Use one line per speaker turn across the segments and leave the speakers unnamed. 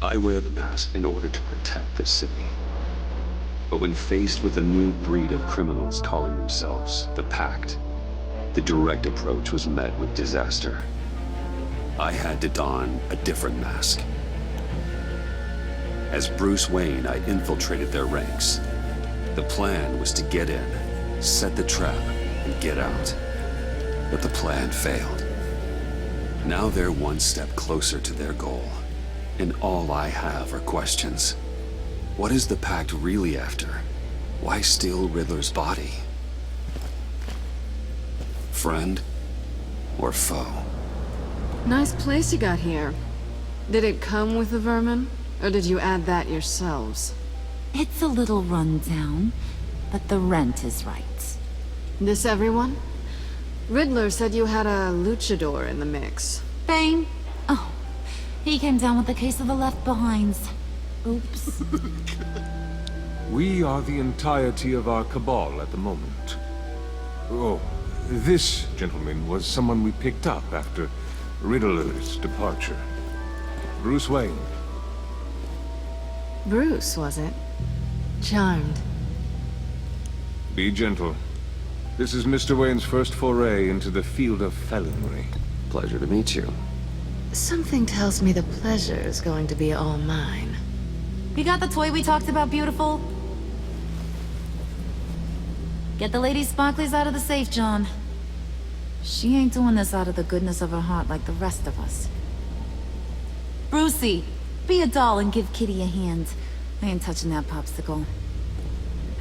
I wear the mask in order to protect the city. But when faced with a new breed of criminals calling themselves the Pact, the direct approach was met with disaster. I had to don a different mask. As Bruce Wayne, I infiltrated their ranks. The plan was to get in, set the trap, and get out. But the plan failed. Now they're one step closer to their goal, and all I have are questions. What is the Pact really after? Why steal Riddler's body? Friend or foe?
Nice place you got here. Did it come with the vermin? Or did you add that yourselves?
It's a little run down, but the rent is right.
This everyone? Riddler said you had a luchador in the mix.
Bane? Oh, he came down with a case of the left behinds. Oops.
We are the entirety of our cabal at the moment. Oh, this gentleman was someone we picked up after Riddler's departure. Bruce Wayne.
Bruce, was it? Charmed.
Be gentle. This is Mr. Wayne's first foray into the field of felonry.
Pleasure to meet you.
Something tells me the pleasure is going to be all mine.
You got the toy we talked about, beautiful? Get the lady sparklies out of the safe, John. She ain't doing this out of the goodness of her heart like the rest of us. Brucey, be a doll and give Kitty a hand. I ain't touching that popsicle.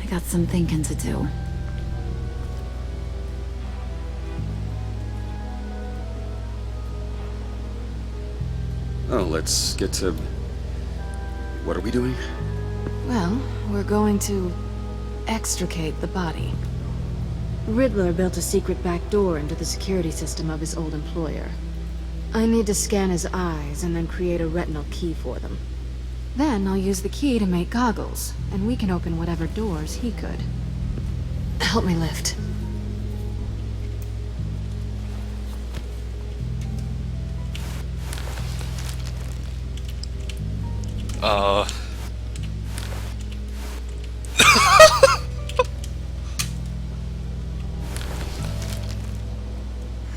I got some thinking to do.
Oh, let's get to... What are we doing?
Well, we're going to extricate the body. Riddler built a secret back door into the security system of his old employer. I need to scan his eyes and then create a retinal key for them. Then I'll use the key to make goggles, and we can open whatever doors he could. Help me lift.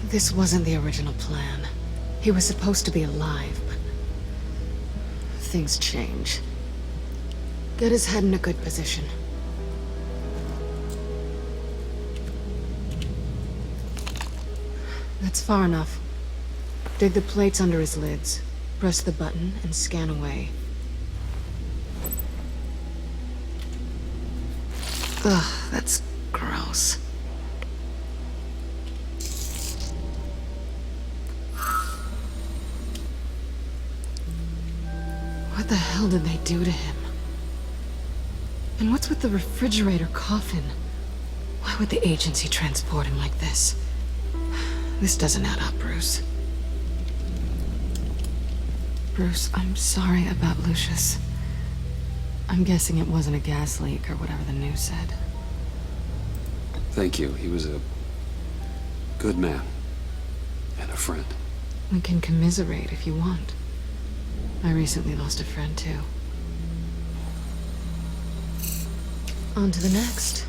This wasn't the original plan. He was supposed to be alive, but... things change. Get his head in a good position. That's far enough. Dig the plates under his lids. Press the button and scan away. Ugh, that's gross. What the hell did they do to him? And what's with the refrigerator coffin? Why would the agency transport him like this? This doesn't add up, Bruce. Bruce, I'm sorry about Lucius. I'm guessing it wasn't a gas leak or whatever the news said.
Thank you. He was a good man. And a friend.
We can commiserate if you want. I recently lost a friend, too. On to the next.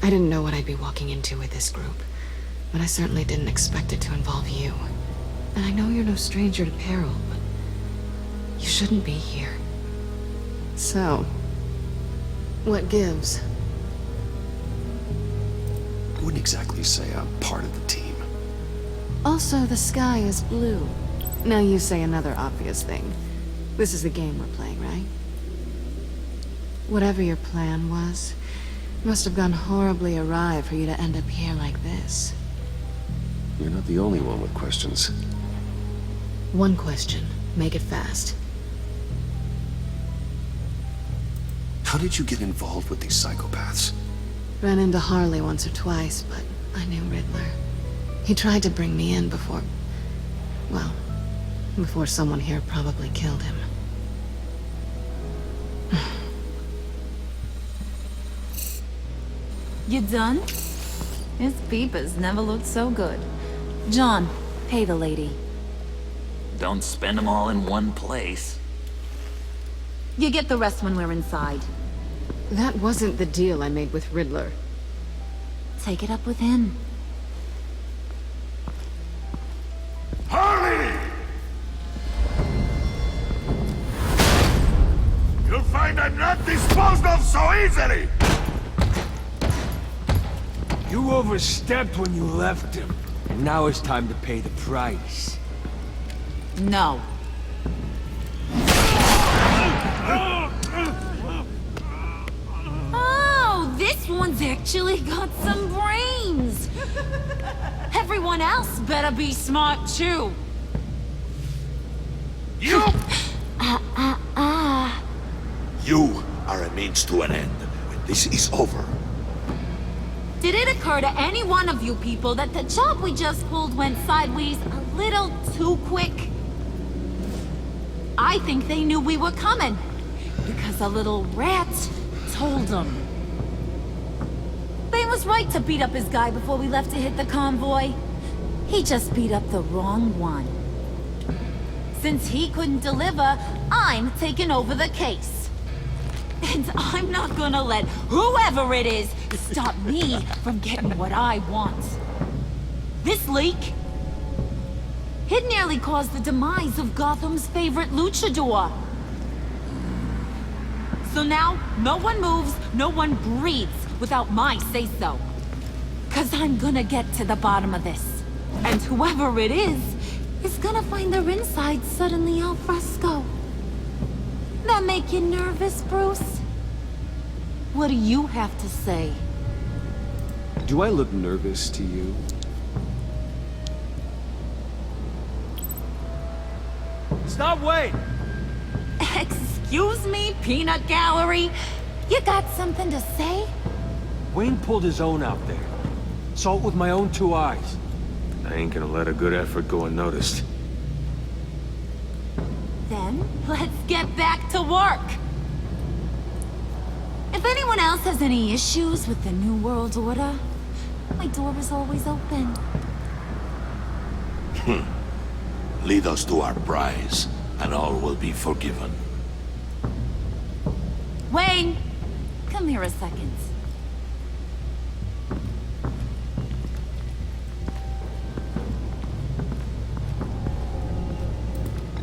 I didn't know what I'd be walking into with this group, but I certainly didn't expect it to involve you. And I know you're no stranger to peril, but you shouldn't be here. So, what gives?
I wouldn't exactly say I'm part of the team.
Also, the sky is blue. Now you say another obvious thing. This is the game we're playing, right? Whatever your plan was, must have gone horribly awry for you to end up here like this.
You're not the only one with questions.
One question. Make it fast.
How did you get involved with these psychopaths?
Ran into Harley once or twice, but I knew Riddler. He tried to bring me in before... well, before someone here probably killed him.
You done? His peepers never looked so good. John, pay the lady.
Don't spend them all in one place.
You get the rest when we're inside.
That wasn't the deal I made with Riddler.
Take it up with him.
Hurry! You'll find I'm not disposed of so easily!
You overstepped when you left him. And now it's time to pay the price.
No. Oh, this one's actually got some brains. Everyone else better be smart too.
You! You are a means to an end. When this is over,
Did it occur to any one of you people that the job we just pulled went sideways a little too quick? I think they knew we were coming, because a little rat told them. They was right to beat up his guy before we left to hit the convoy. He just beat up the wrong one. Since he couldn't deliver, I'm taking over the case. And I'm not gonna let whoever it is stop me from getting what I want. This leak, it nearly caused the demise of Gotham's favorite luchador. So now, no one moves, no one breathes without my say-so. 'Cause I'm gonna get to the bottom of this. And whoever it is gonna find their insides suddenly al fresco. That make you nervous, Bruce? What do you have to say?
Do I look nervous to you?
Stop waiting!
Excuse me, peanut gallery? You got something to say?
Wayne pulled his own out there. Saw it with my own two eyes.
I ain't gonna let a good effort go unnoticed.
Then, let's get back to work. If anyone else has any issues with the New World Order, my door is always open.
lead us to our prize, and all will be forgiven.
Wayne, come here a second.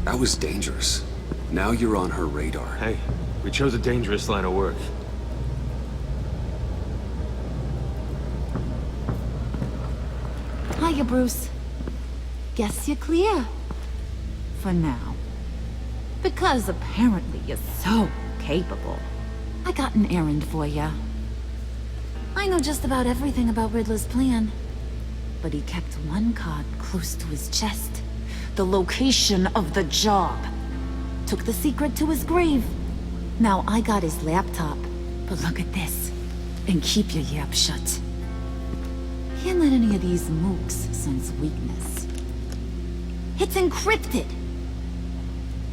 That was dangerous. Now you're on her radar.
Hey, we chose a dangerous line of work.
Hiya, Bruce. Guess you're clear. For now. Because apparently you're so capable. I got an errand for ya. I know just about everything about Riddler's plan. But he kept one card close to his chest. The location of the job. Took the secret to his grave. Now I got his laptop. But look at this. And keep your yap shut. Can't let any of these mooks sense weakness. It's encrypted!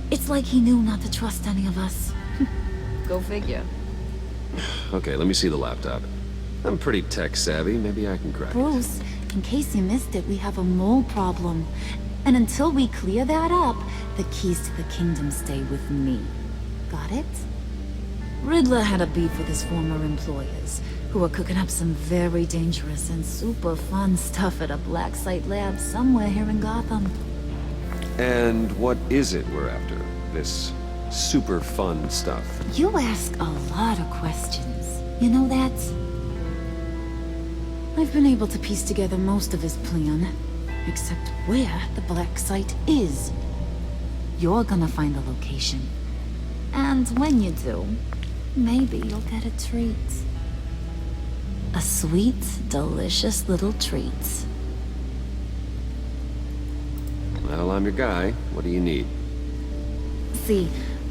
It's like he knew not to trust any of us. Go figure.
Okay, let me see the laptop. I'm pretty tech savvy. Maybe I can crack it.
Bruce, in case you missed it, we have a mole problem. And until we clear that up, the keys to the kingdom stay with me. Got it? Riddler had a beef with his former employers, who were cooking up some very dangerous and super fun stuff at a black site lab somewhere here in Gotham.
And what is it we're after? This super fun stuff?
You ask a lot of questions. You know that? I've been able to piece together most of his plan, except where the black site is. You're gonna find the location. And when you do, maybe you'll get a treat. A sweet, delicious little treat.
Well, I'm your guy. What do you need?
See,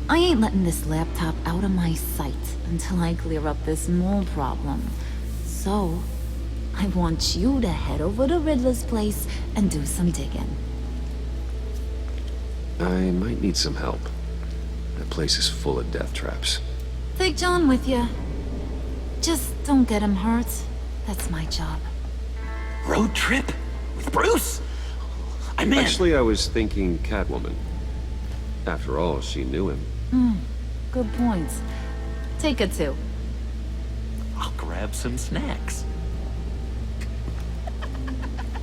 I ain't letting this laptop out of my sight until I clear up this mole problem. So, I want you to head over to Riddler's place and do some digging.
I might need some help. That place is full of death traps.
Take John with you. Just don't get him hurt. That's my job.
Road trip? With Bruce? I'm in.
Actually, I was thinking Catwoman. After all, she knew him.
Good points. Take it too.
I'll grab some snacks.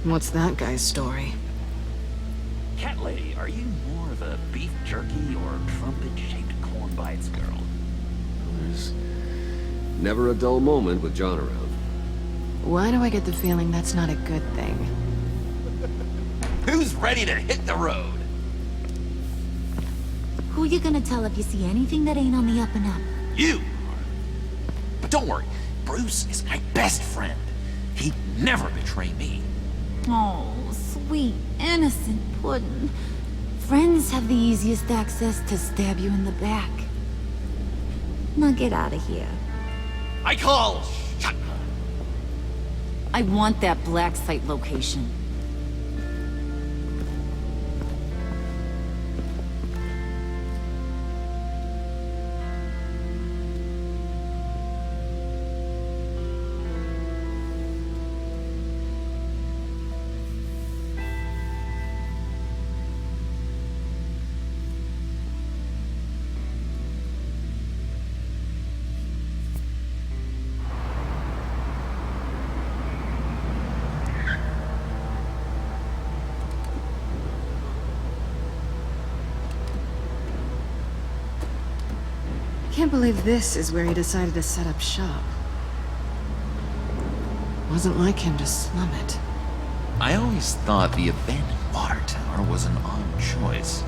What's that guy's story?
Cat lady, are you more of a beef jerky or trumpet-shaped corn bites girl?
There's never a dull moment with John around.
Why do I get the feeling that's not a good thing?
Who's ready to hit the road?
Who you gonna tell if you see anything that ain't on the up and up?
You! But don't worry, Bruce is my best friend. He'd never betray me.
Oh, sweet, innocent puddin'. Friends have the easiest access to stab you in the back. Now get out of here.
I call shot.
I want that black site location.
Can't believe this is where he decided to set up shop. Wasn't like him to slum it.
I always thought the abandoned water tower was an odd choice.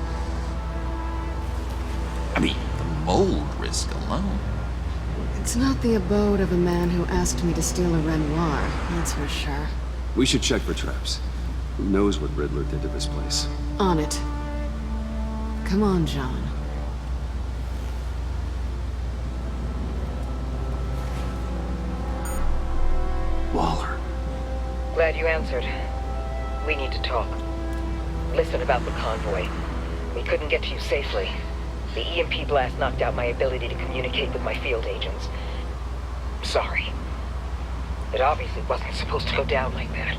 I mean, the mold risk alone.
It's not the abode of a man who asked me to steal a Renoir, that's for sure.
We should check for traps. Who knows what Riddler did to this place?
On it. Come on, John.
Waller.
Glad you answered. We need to talk. Listen about the convoy. We couldn't get to you safely. The EMP blast knocked out my ability to communicate with my field agents. Sorry. It obviously wasn't supposed to go down like that.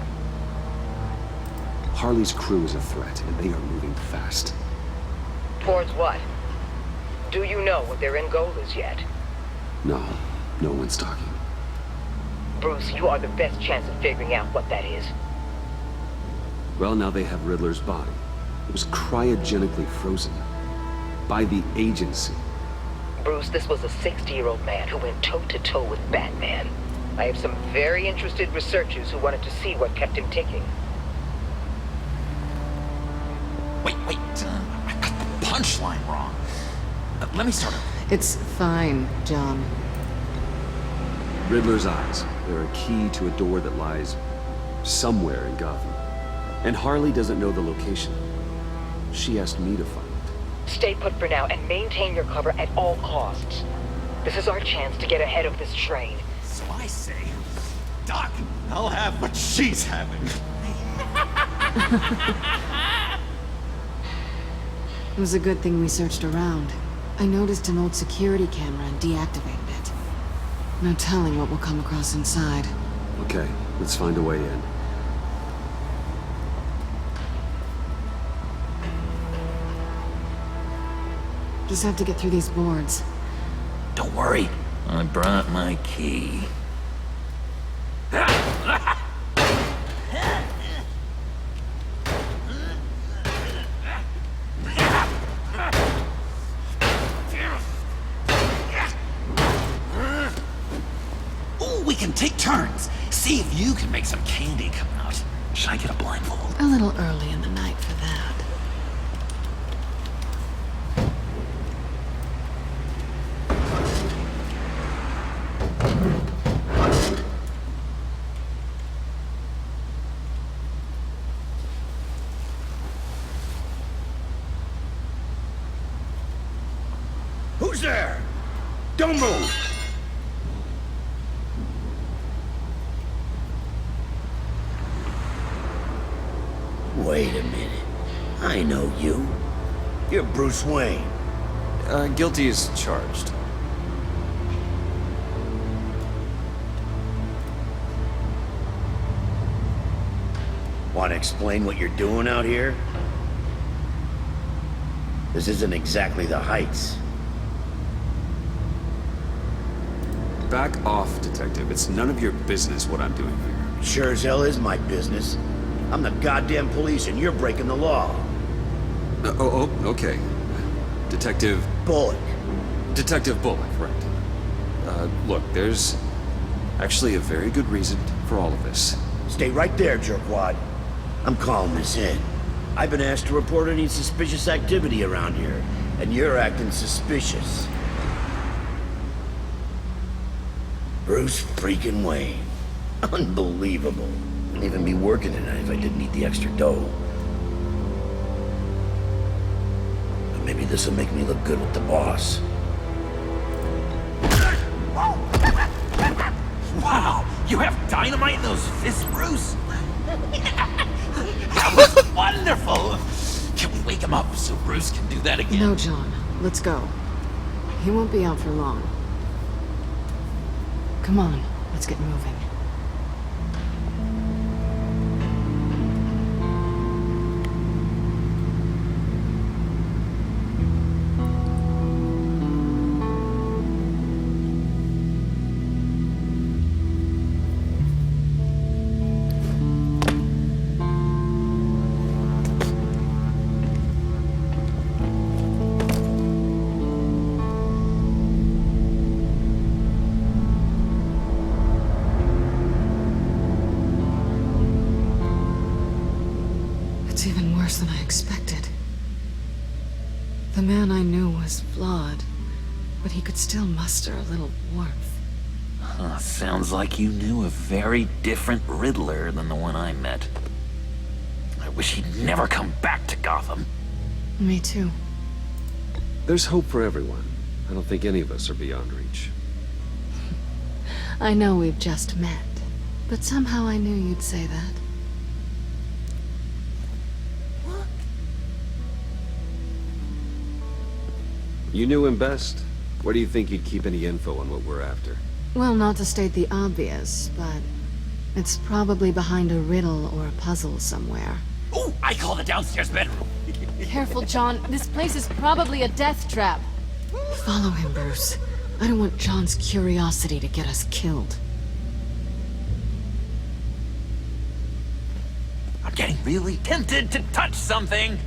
Harley's crew is a threat, and they are moving fast.
Towards what? Do you know what their end goal is yet?
No, no one's talking.
Bruce, you are the best chance of figuring out what that is.
Well, now they have Riddler's body. It was cryogenically frozen. By the agency.
Bruce, this was a 60-year-old man who went toe-to-toe with Batman. I have some very interested researchers who wanted to see what kept him ticking.
Wait, I got the punchline wrong. Let me start over.
It's fine, John.
Riddler's eyes. They're a key to a door that lies somewhere in Gotham. And Harley doesn't know the location. She asked me to find it.
Stay put for now and maintain your cover at all costs. This is our chance to get ahead of this train.
So I say, Doc, I'll have what she's having.
It was a good thing we searched around. I noticed an old security camera and deactivated it. No telling what we'll come across inside.
Okay, let's find a way in.
Just have to get through these boards.
Don't worry, I brought my key. Ooh, we can take turns. See if you can make some candy come out. Should I get a blindfold?
A little early in the night for that.
Who's there? Don't move! Wait a minute. I know you. You're Bruce Wayne.
Guilty as charged.
Want to explain what you're doing out here? This isn't exactly the Heights.
Back off, Detective. It's none of your business what I'm doing here.
Sure as hell is my business. I'm the goddamn police and you're breaking the law.
Okay. Detective...
Bullock.
Detective Bullock, right. Look, there's actually a very good reason for all of this.
Stay right there, jerkwad. I'm calling this in. I've been asked to report any suspicious activity around here, and you're acting suspicious. Bruce freaking Wayne. Unbelievable. Wouldn't even be working tonight if I didn't need the extra dough. But maybe this'll make me look good with the boss.
Wow, you have dynamite in those fists, Bruce? That was wonderful! Can we wake him up so Bruce can do that again?
No, John. Let's go. He won't be out for long. Come on, let's get moving. It's even worse than I expected. The man I knew was flawed, but he could still muster a little warmth.
Sounds like you knew a very different Riddler than the one I met. I wish he'd never come back to Gotham.
Me too.
There's hope for everyone. I don't think any of us are beyond reach.
I know we've just met, but somehow I knew you'd say that.
You knew him best. Where do you think you'd keep any info on what we're after?
Well, not to state the obvious, but it's probably behind a riddle or a puzzle somewhere.
Ooh, I call the downstairs bedroom.
Careful, John. This place is probably a death trap. Follow him, Bruce. I don't want John's curiosity to get us killed.
I'm getting really tempted to touch something.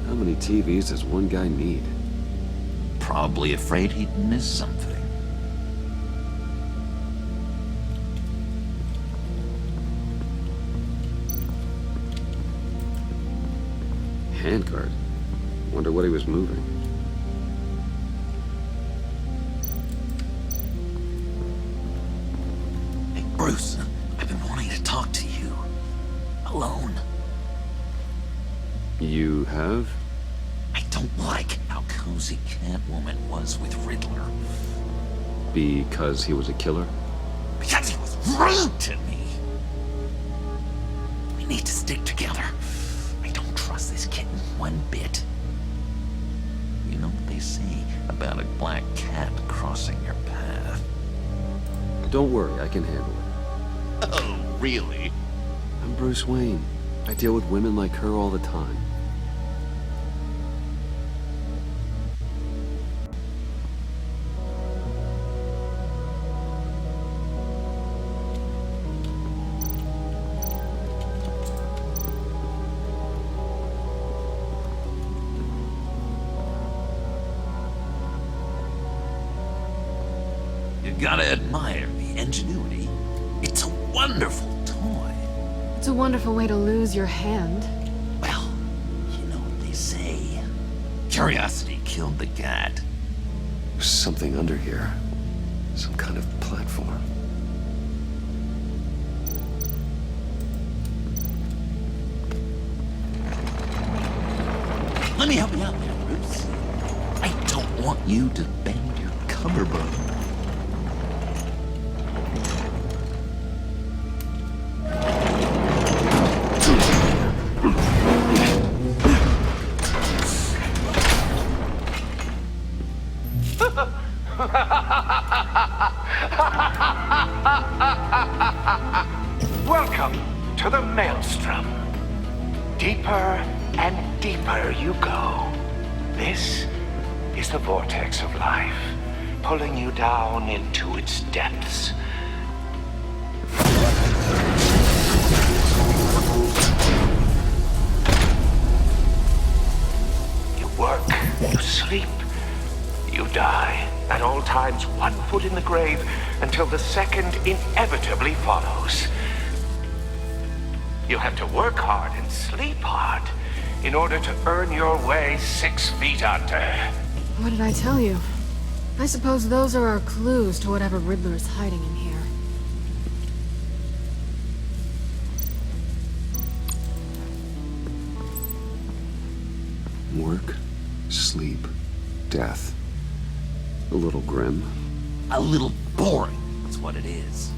How many TVs does one guy need?
Probably afraid he'd miss something.
Handguard. Wonder what he was moving.
Hey, Bruce, I've been wanting to talk to you. Alone.
You have?
I don't like how cozy Catwoman was with Riddler.
Because he was a killer?
Because he was rude to me. We need to stick together. I don't trust this kitten one bit. You know what they say about a black cat crossing your path?
Don't worry, I can handle it.
Oh, really?
I'm Bruce Wayne. I deal with women like her all the time.
You gotta admire the ingenuity. It's a wonderful toy.
It's a wonderful way to lose your hand.
Well, you know what they say. Curiosity killed the cat.
There's something under here. Some kind of platform.
Let me help you out there, Bruce. I don't want you to bend your collarbone.
Welcome to the Maelstrom. Deeper and deeper you go. This is the vortex of life, pulling you down into its depths. You work, you sleep, you die. At all times, 1 foot in the grave until the second inevitably follows. You have to work hard and sleep hard in order to earn your way 6 feet under.
What did I tell you? I suppose those are our clues to whatever Riddler is hiding in here.
Work, sleep, death. A little grim.
A little boring. That's what it is.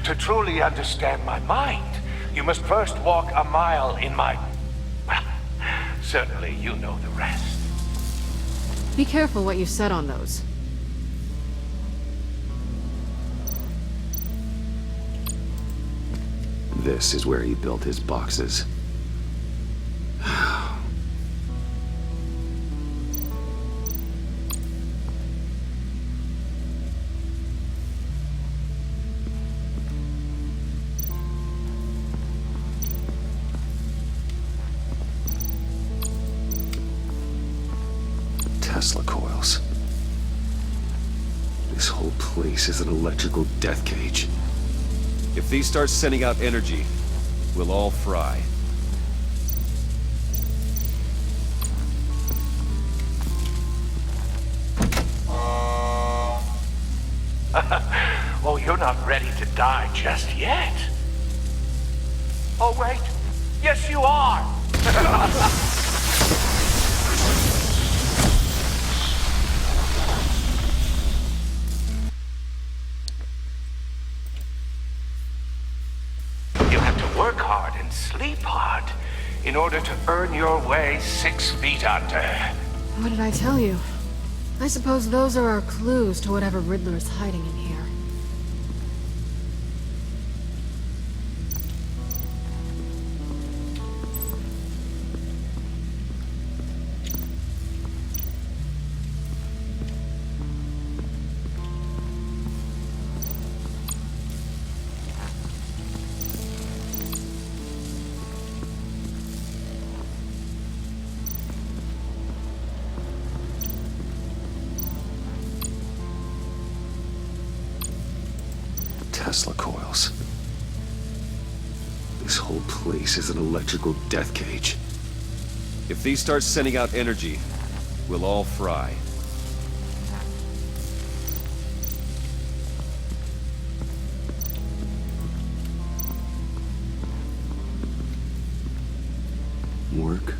To truly understand my mind, you must first walk a mile in my... Well, certainly you know the rest.
Be careful what you said on those.
This is where he built his boxes. Tesla coils. This whole place is an electrical death cage.
If these start sending out energy, we'll all fry.
Oh, you're not ready to die just yet. Oh, wait. Yes, you are. You have to work hard and sleep hard in order to earn your way 6 feet under.
What did I tell you? I suppose those are our clues to whatever Riddler is hiding in here.
Tesla coils. This whole place is an electrical death cage.
If these start sending out energy, we'll all fry.
Work,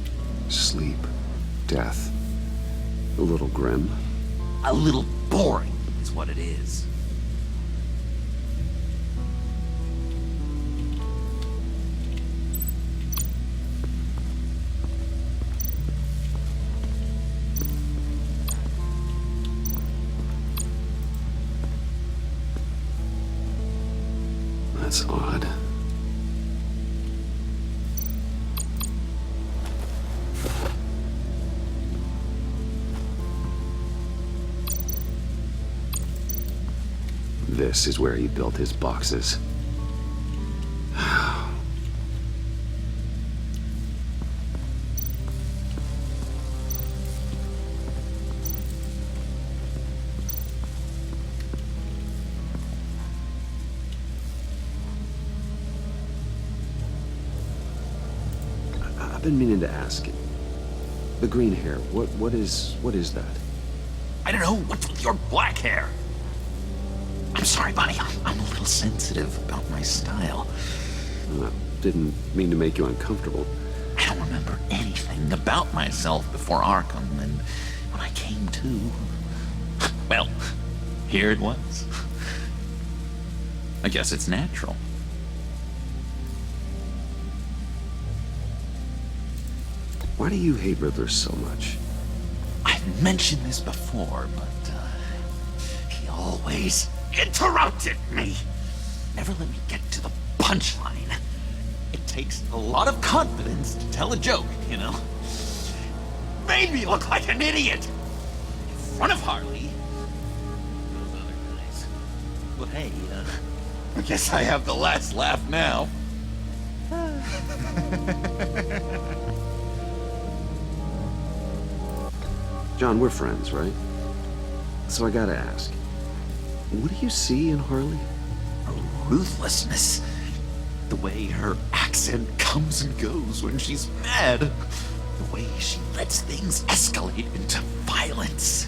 sleep, death. A little grim.
A little boring. That's what it is.
That's odd. This is where he built his boxes. I've been meaning to ask you. The green hair, what is that?
I don't know. What's with your black hair? I'm sorry, buddy. I'm a little sensitive about my style.
Didn't mean to make you uncomfortable.
I don't remember anything about myself before Arkham, and when I came to, well, here it was. I guess it's natural.
Why do you hate Riddler so much?
I've mentioned this before, but he always interrupted me. Never let me get to the punchline. It takes a lot of confidence to tell a joke, you know? Made me look like an idiot in front of Harley. Those other guys. But hey, I guess I have the last laugh now.
John, we're friends, right? So I gotta ask, what do you see in Harley?
Ruthlessness. The way her accent comes and goes when she's mad. The way she lets things escalate into violence.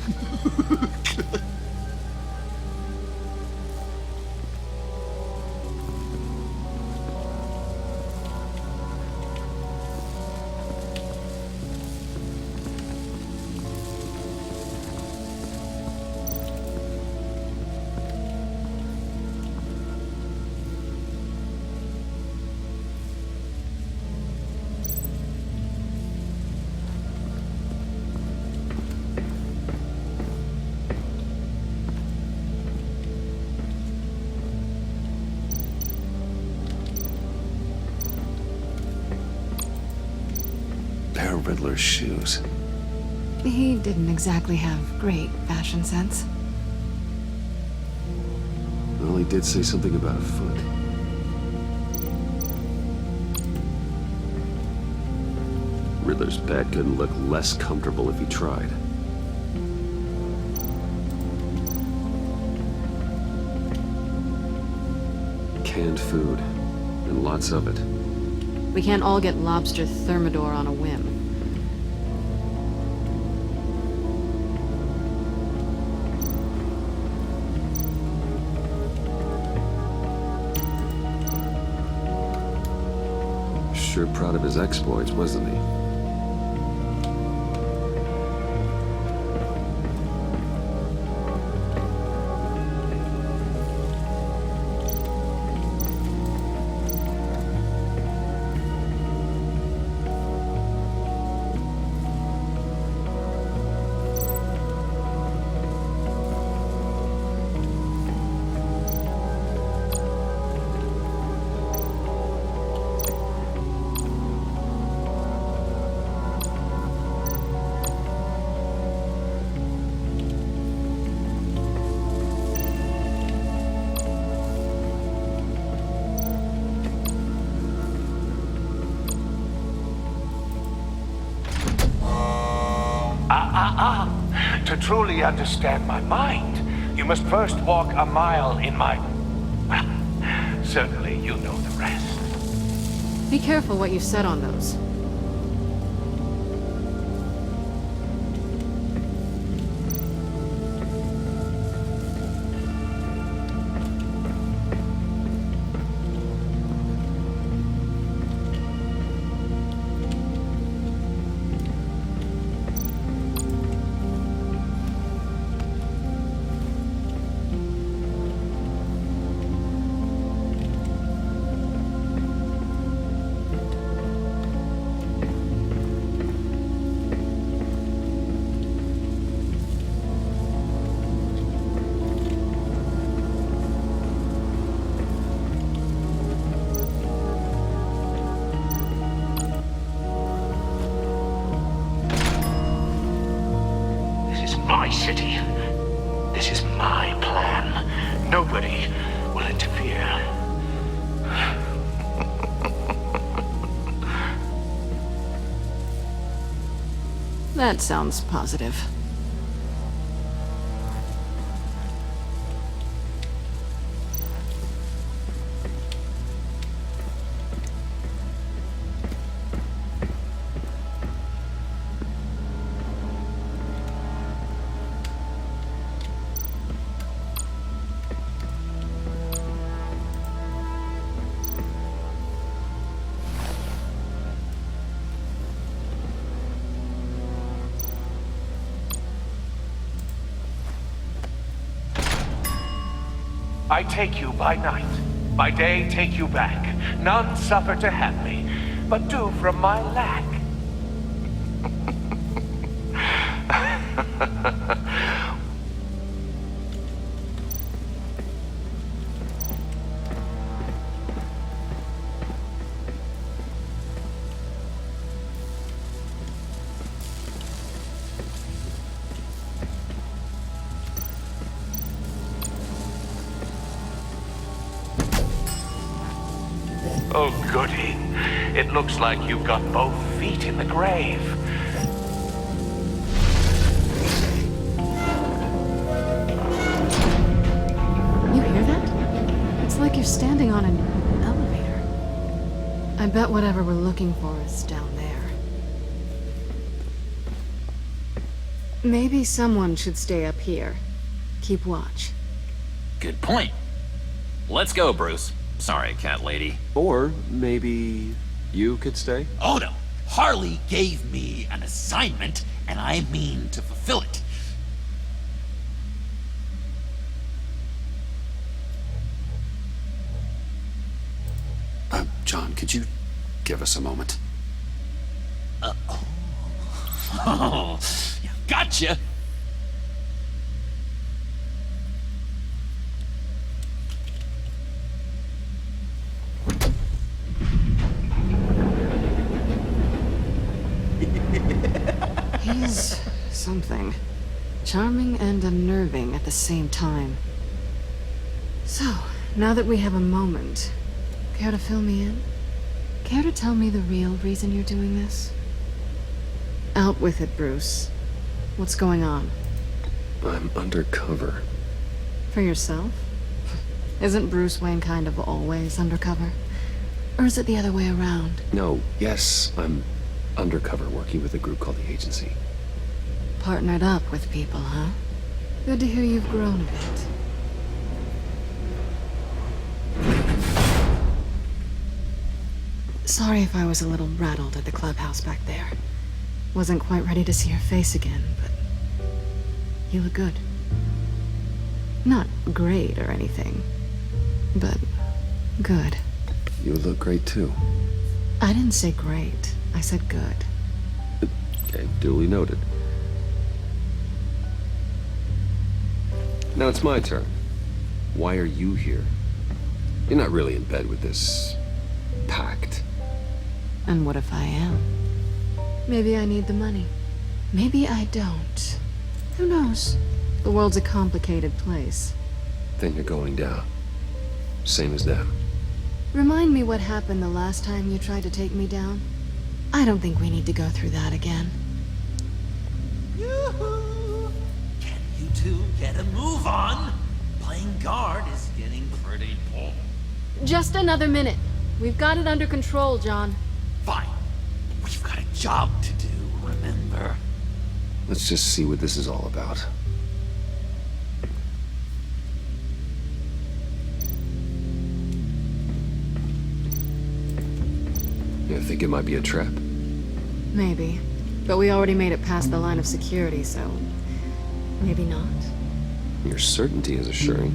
Pair of Riddler's shoes.
He didn't exactly have great fashion sense.
Well, he did say something about a foot. Riddler's bed couldn't look less comfortable if he tried. Canned food, and lots of it.
We can't all get lobster thermidor on a whim.
Sure proud of his exploits, wasn't he?
To truly understand my mind, you must first walk a mile in my... Well, certainly you know the rest.
Be careful what you said on those.
My city. This is my plan. Nobody will interfere.
That sounds positive.
I take you by night. By day, take you back. None suffer to have me, but do from my lack. Oh, goody. It looks like you've got both feet in the grave.
You hear that? It's like you're standing on an elevator. I bet whatever we're looking for is down there. Maybe someone should stay up here. Keep watch.
Good point. Let's go, Bruce. Sorry, cat lady.
Or maybe you could stay?
Oh no! Harley gave me an assignment, and I mean to fulfill it.
John, could you give us a moment?
Oh, yeah, gotcha!
He's something. Charming and unnerving at the same time. So, now that we have a moment, care to fill me in? Care to tell me the real reason you're doing this? Out with it, Bruce. What's going on?
I'm undercover.
For yourself? Isn't Bruce Wayne kind of always undercover? Or is it the other way around?
No, yes, I'm undercover working with a group called the Agency.
Partnered up with people, huh? Good to hear you've grown a bit. Sorry if I was a little rattled at the clubhouse back there. Wasn't quite ready to see your face again, but you look good. Not great or anything, but good.
You look great too.
I didn't say great. I said good.
Okay, duly noted. Now it's my turn. Why are you here? You're not really in bed with this pact.
And what if I am? Maybe I need the money. Maybe I don't. Who knows? The world's a complicated place.
Then you're going down. Same as them.
Remind me what happened the last time you tried to take me down. I don't think we need to go through that again.
Yoo-hoo! Can you two get a move on? Playing guard is getting pretty boring.
Just another minute. We've got it under control, John.
Fine. We've got a job to do, remember?
Let's just see what this is all about. You think it might be a trap?
Maybe. But we already made it past the line of security, so... maybe not.
Your certainty is assuring.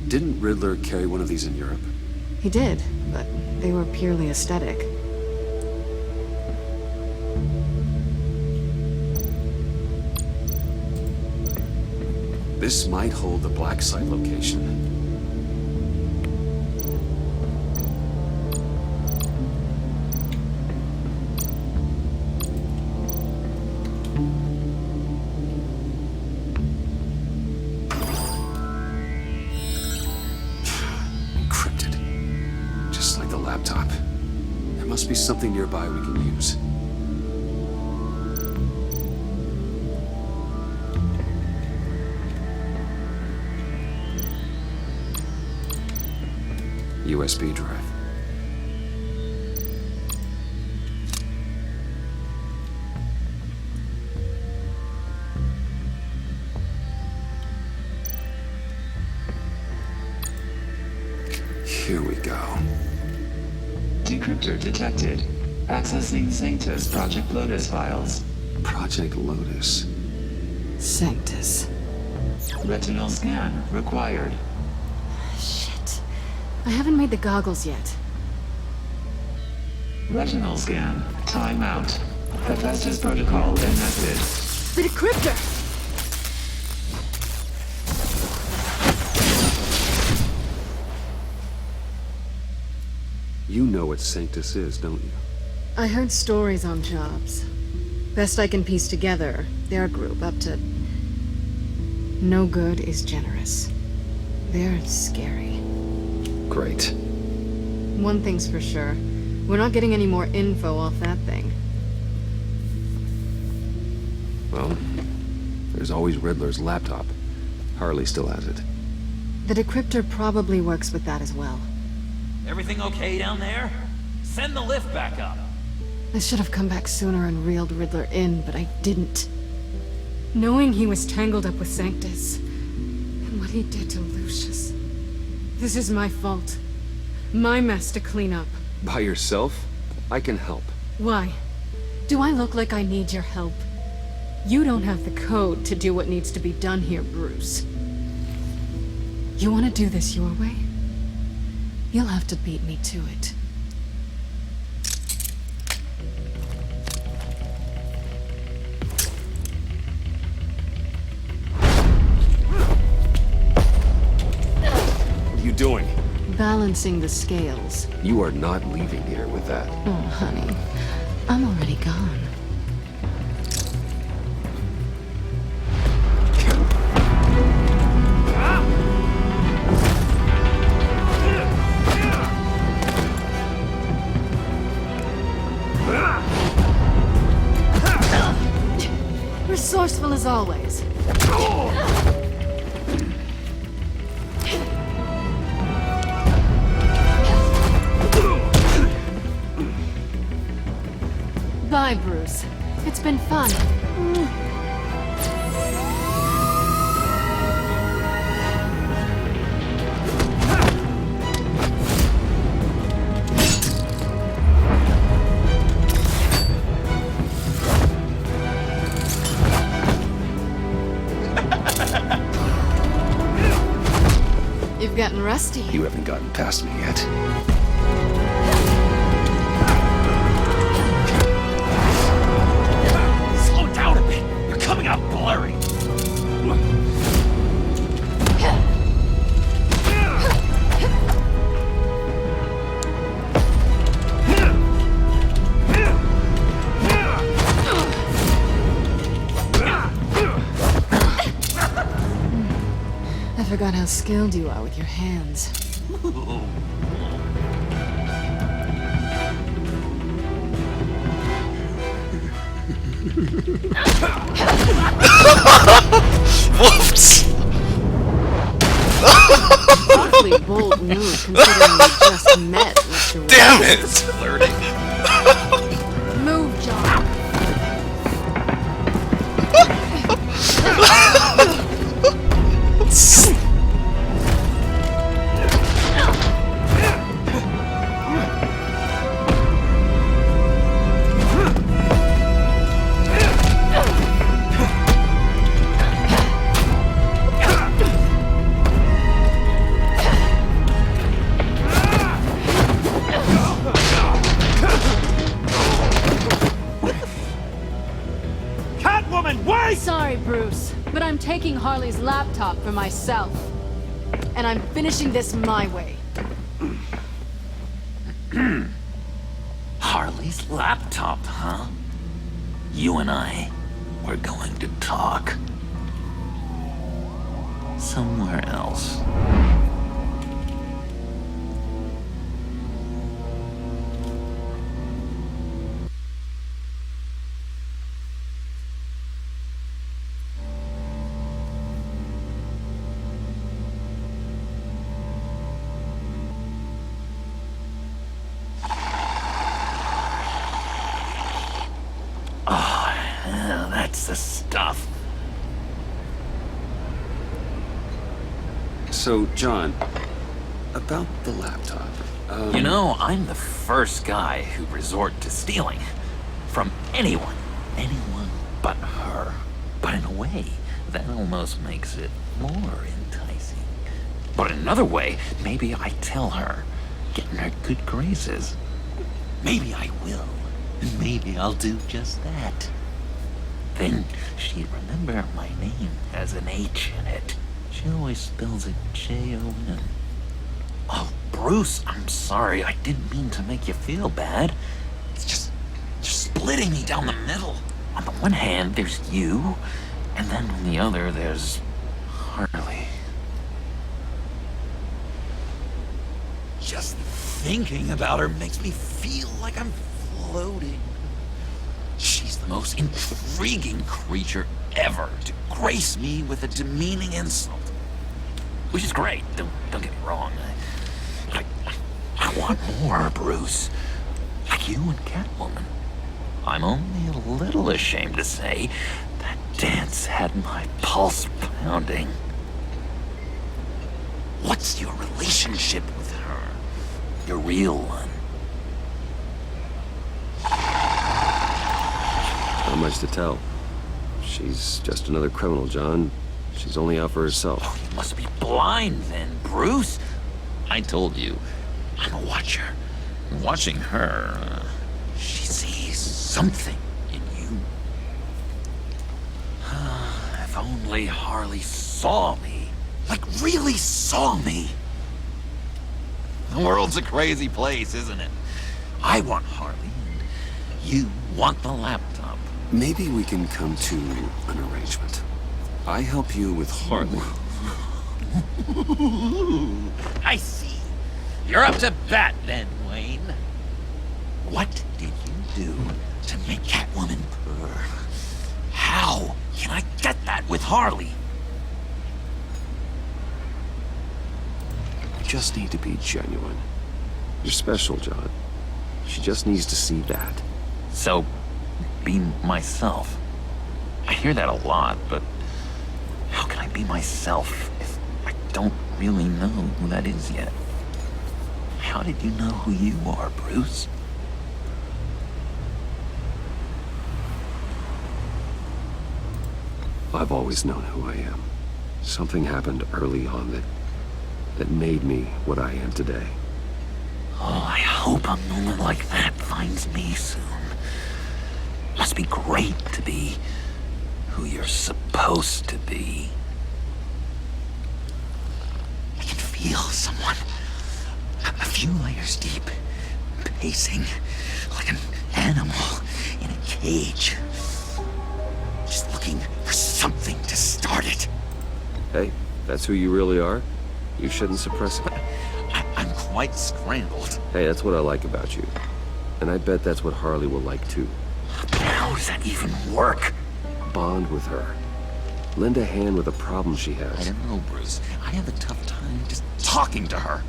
Didn't Riddler carry one of these in Europe?
He did, but they were purely aesthetic.
This might hold the black site location. Encrypted. Just like the laptop. There must be something nearby we can use. USB drive. Here we go.
decryptor detected. Accessing Sanctus Project Lotus files.
Project Lotus.
Sanctus.
Retinal scan required.
Shit. I haven't made the goggles yet.
Retinal scan. Timeout. Hephaestus protocol enacted.
The decryptor!
You know what Sanctus is, don't you?
I heard stories on jobs. Best I can piece together, their group up to... No good is generous. They're scary.
Great.
One thing's for sure. We're not getting any more info off that thing.
Well, there's always Riddler's laptop. Harley still has it.
The decryptor probably works with that as well.
Everything okay down there? Send the lift back up.
I should have come back sooner and reeled Riddler in, but I didn't. Knowing he was tangled up with Sanctus, and what he did to Lucius. This is my fault. My mess to clean up.
By yourself? I can help.
Why? Do I look like I need your help? You don't have the code to do what needs to be done here, Bruce. You want to do this your way? You'll have to beat me to it.
What are you doing?
Balancing the scales.
You are not leaving here with that.
Oh, honey. I'm already gone. Resourceful as always. Bye, Bruce. It's been fun. You've gotten rusty.
You haven't gotten past me yet.
Slow down a bit. You're coming out blurry.
I forgot how skilled you are with your hands.
Whoops!
Awfully bold move considering we just met, Mr.
Damn it!
Flirting.
Move, John.
Catwoman, wait!
Sorry, Bruce, but I'm taking Harley's laptop for myself. And I'm finishing this my way.
Harley's laptop, huh? You and I, we're going to talk. Somewhere else. That's the stuff.
So, John, about the laptop.
You know, I'm the first guy who resort to stealing. From anyone. Anyone but her. But in a way, that almost makes it more enticing. But in another way, maybe I tell her, get in her good graces. Maybe I will. And maybe I'll do just that. Then she'd remember my name has an H in it. She always spells it Jon. Oh, Bruce, I'm sorry. I didn't mean to make you feel bad. It's just splitting me down the middle. On the one hand, there's you, and then on the other, there's Harley. Just thinking about her makes me feel like I'm floating. She's the most intriguing creature ever to grace me with a demeaning insult. Which is great, don't get me wrong. I want more, Bruce. Like you and Catwoman. I'm only a little ashamed to say that dance had my pulse pounding. What's your relationship with her? Your real one?
Not much to tell. She's just another criminal, John. She's only out for herself.
Oh, you must be blind then, Bruce. I told you, I'm a watcher. Watching her, she sees something in you. If only Harley saw me. Like, really saw me. The world's a crazy place, isn't it? I want Harley, and you want the laptop.
Maybe we can come to an arrangement. I help you with Harley.
I see. You're up to bat then, Wayne. What did you do to make Catwoman purr? How can I get that with Harley?
You just need to be genuine. You're special, John. She just needs to see that.
So, be myself. I hear that a lot, but how can I be myself if I don't really know who that is yet? How did you know who you are, Bruce?
I've always known who I am. Something happened early on that made me what I am today.
Oh, I hope a moment like that finds me soon. Must be great to be who you're supposed to be. I can feel someone a few layers deep, pacing like an animal in a cage. Just looking for something to start it.
Hey, that's who you really are? You shouldn't suppress it.
I'm quite scrambled.
Hey, that's what I like about you. And I bet that's what Harley will like too.
How does that even work?
Bond with her. Lend a hand with a problem she has.
I don't know, Bruce. I have a tough time just talking to her.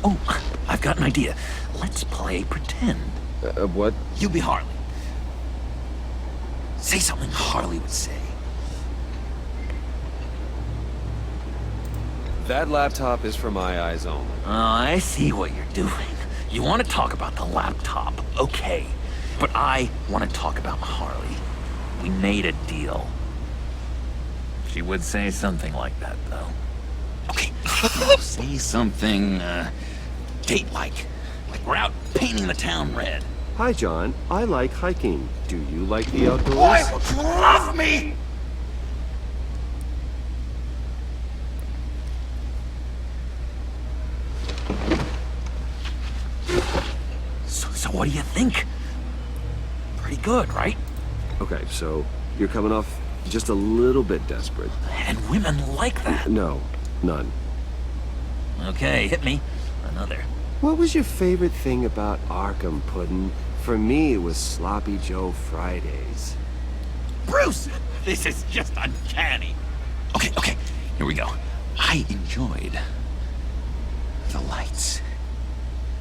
Oh, I've got an idea. Let's play pretend.
What?
You be Harley. Say something Harley would say.
That laptop is for my eyes only.
I see what you're doing. You want to talk about the laptop, okay. But I want to talk about Harley. We made a deal. She would say something like that, though. Okay, say something, date-like. Like we're out painting the town red.
Hi, John. I like hiking. Do you like the outdoors?
Why would you love me? So what do you think? Pretty good, right?
Okay, so you're coming off just a little bit desperate.
And women like that.
No, none.
Okay, hit me. Another.
What was your favorite thing about Arkham, Puddin'? For me, it was Sloppy Joe Fridays.
Bruce! This is just uncanny. Okay, here we go. I enjoyed the lights.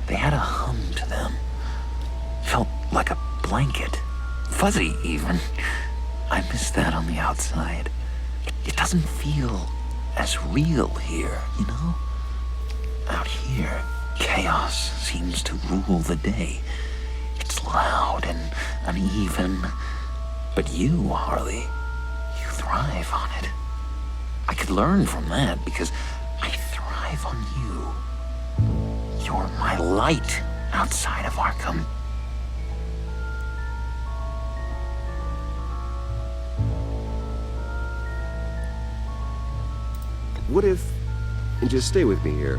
They had a hum to them. Felt like a blanket. Fuzzy, even. I miss that on the outside. It doesn't feel as real here, you know? Out here, Chaos seems to rule the day. It's loud and uneven. But you, Harley, you thrive on it. I could learn from that because I thrive on you. You're my light outside of Arkham.
What if, and just stay with me here,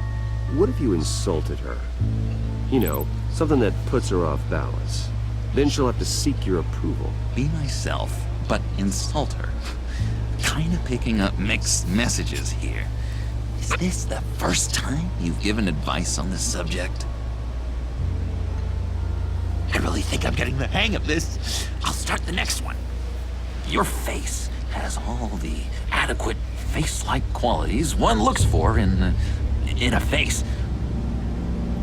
what if you insulted her? You know, something that puts her off balance. Then she'll have to seek your approval.
Be myself, but insult her. Kinda picking up mixed messages here. Is this the first time you've given advice on this subject? I really think I'm getting the hang of this. I'll start the next one. Your face has all the adequate face-like qualities one looks for in a face.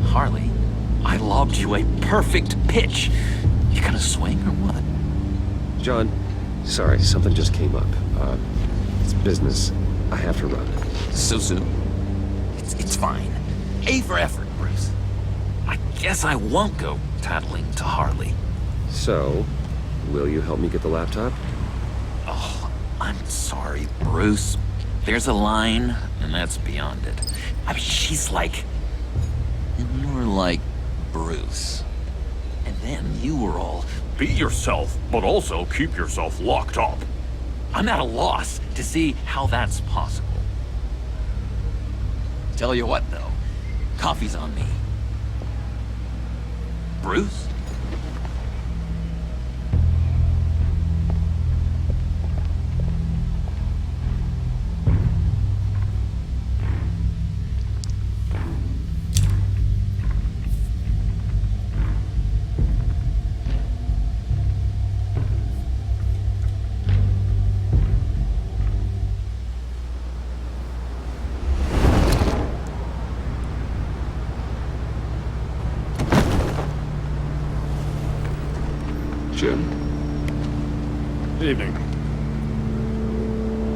Harley, I lobbed you a perfect pitch. You gonna swing or what?
John, sorry, something just came up. It's business. I have to run.
So soon? It's fine. A for effort, Bruce. I guess I won't go tattling to Harley.
So, will you help me get the laptop?
Oh, I'm sorry, Bruce. There's a line, and that's beyond it. I mean, she's like... more like Bruce. And then you were all...
Be yourself, but also keep yourself locked up.
I'm at a loss to see how that's possible. Tell you what, though. Coffee's on me. Bruce?
Jim.
Evening.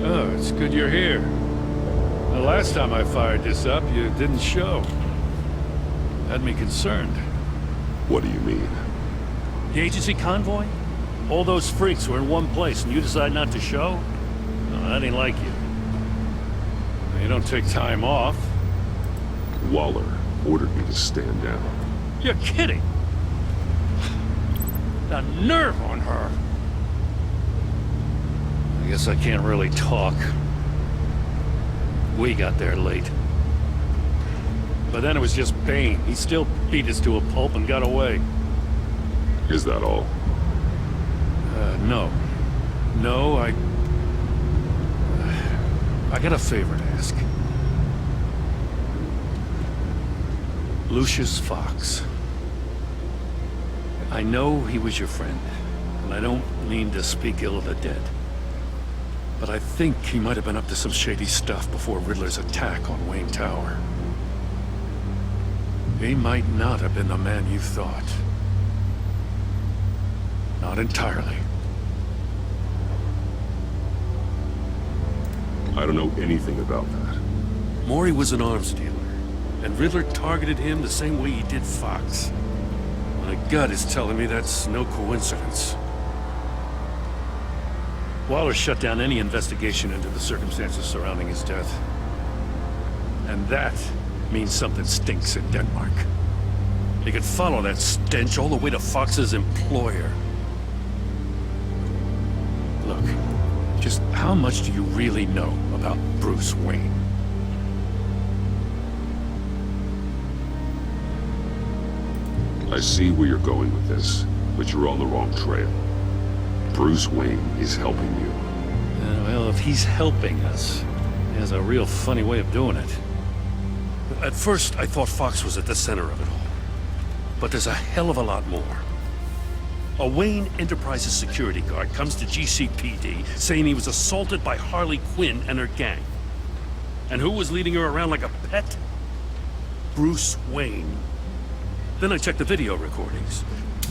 Oh, it's good you're here. The last time I fired this up, you didn't show. Had me concerned.
What do you mean?
The agency convoy? All those freaks were in one place and you decide not to show? No, that ain't like you. You don't take time off.
Waller ordered me to stand down.
You're kidding! The nerve on her! I guess I can't really talk. We got there late. But then it was just Bane. He still beat us to a pulp and got away.
Is that all?
No. No, I got a favor to ask. Lucius Fox. I know he was your friend, and I don't mean to speak ill of the dead. But I think he might have been up to some shady stuff before Riddler's attack on Wayne Tower. He might not have been the man you thought. Not entirely.
I don't know anything about that.
Maury was an arms dealer, and Riddler targeted him the same way he did Fox. My gut is telling me that's no coincidence. Waller shut down any investigation into the circumstances surrounding his death. And that means something stinks in Denmark. You could follow that stench all the way to Fox's employer. Look, just how much do you really know about Bruce Wayne?
I see where you're going with this, but you're on the wrong trail. Bruce Wayne is helping you.
Well, if he's helping us, he has a real funny way of doing it. At first, I thought Fox was at the center of it all. But there's a hell of a lot more. A Wayne Enterprises security guard comes to GCPD saying he was assaulted by Harley Quinn and her gang. And who was leading her around like a pet? Bruce Wayne. Then I checked the video recordings.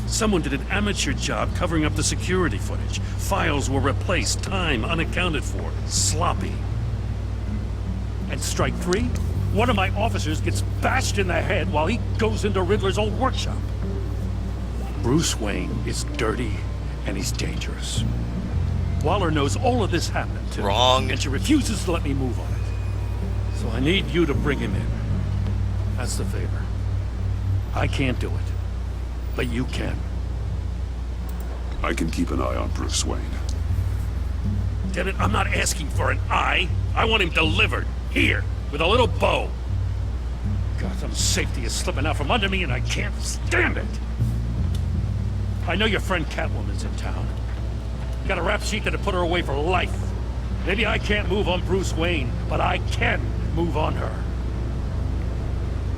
Someone did an amateur job covering up the security footage. Files were replaced, time unaccounted for, sloppy. And strike three? One of my officers gets bashed in the head while he goes into Riddler's old workshop. Bruce Wayne is dirty and he's dangerous. Waller knows all of this happened to
Wrong.
me, and she refuses to let me move on it. So I need you to bring him in. That's the favor. I can't do it, but you can.
I can keep an eye on Bruce Wayne.
Damn it, I'm not asking for an eye. I want him delivered, here, with a little bow. Gotham's safety is slipping out from under me and I can't stand it. I know your friend Catwoman's in town. Got a rap sheet that'd put her away for life. Maybe I can't move on Bruce Wayne, but I can move on her.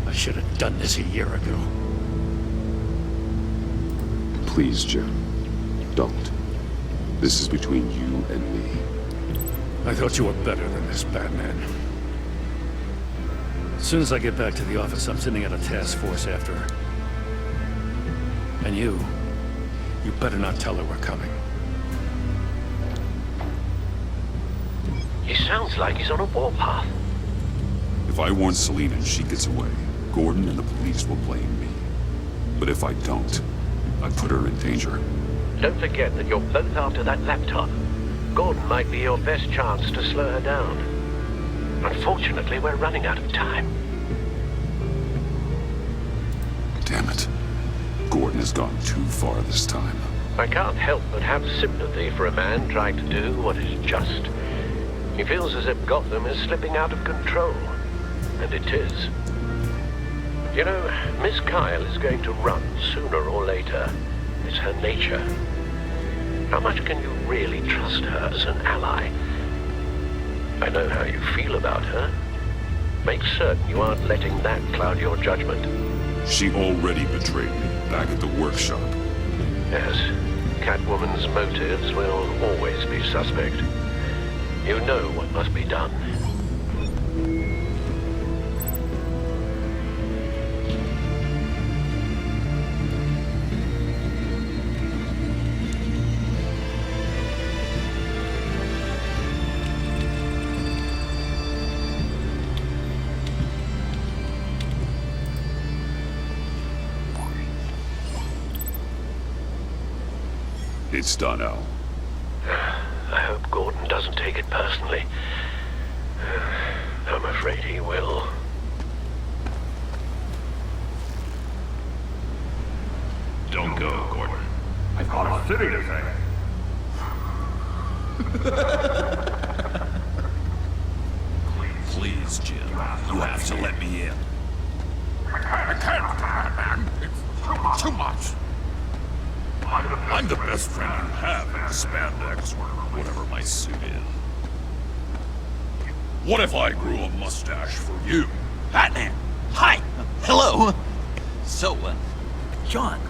I should have done this a year ago.
Please, Jim. Don't. This is between you and me.
I thought you were better than this, Batman. As soon as I get back to the office, I'm sending out a task force after her. And you better not tell her we're coming.
He sounds like he's on a warpath.
If I warn Selina and she gets away, Gordon and the police will blame me. But if I don't, I put her in danger.
Don't forget that you're both after that laptop. Gordon might be your best chance to slow her down. Unfortunately, we're running out of time.
Damn it. Gordon has gone too far this time.
I can't help but have sympathy for a man trying to do what is just. He feels as if Gotham is slipping out of control. And it is. You know, Miss Kyle is going to run sooner or later. It's her nature. How much can you really trust her as an ally? I know how you feel about her. Make certain you aren't letting that cloud your judgment.
She already betrayed me back at the workshop.
Yes, Catwoman's motives will always be suspect. You know what must be done.
It's done, Al.
I hope Gordon doesn't take it personally. I'm afraid he will.
Don't go, Gordon. I've got a city to save.
Please, Jim. You have to let me in.
I can't, Batman. It's too much.
I'm the best friend you have in the spandex, or whatever my suit is. What if I grew a mustache for you?
Batman! Hi! Hello! So, John.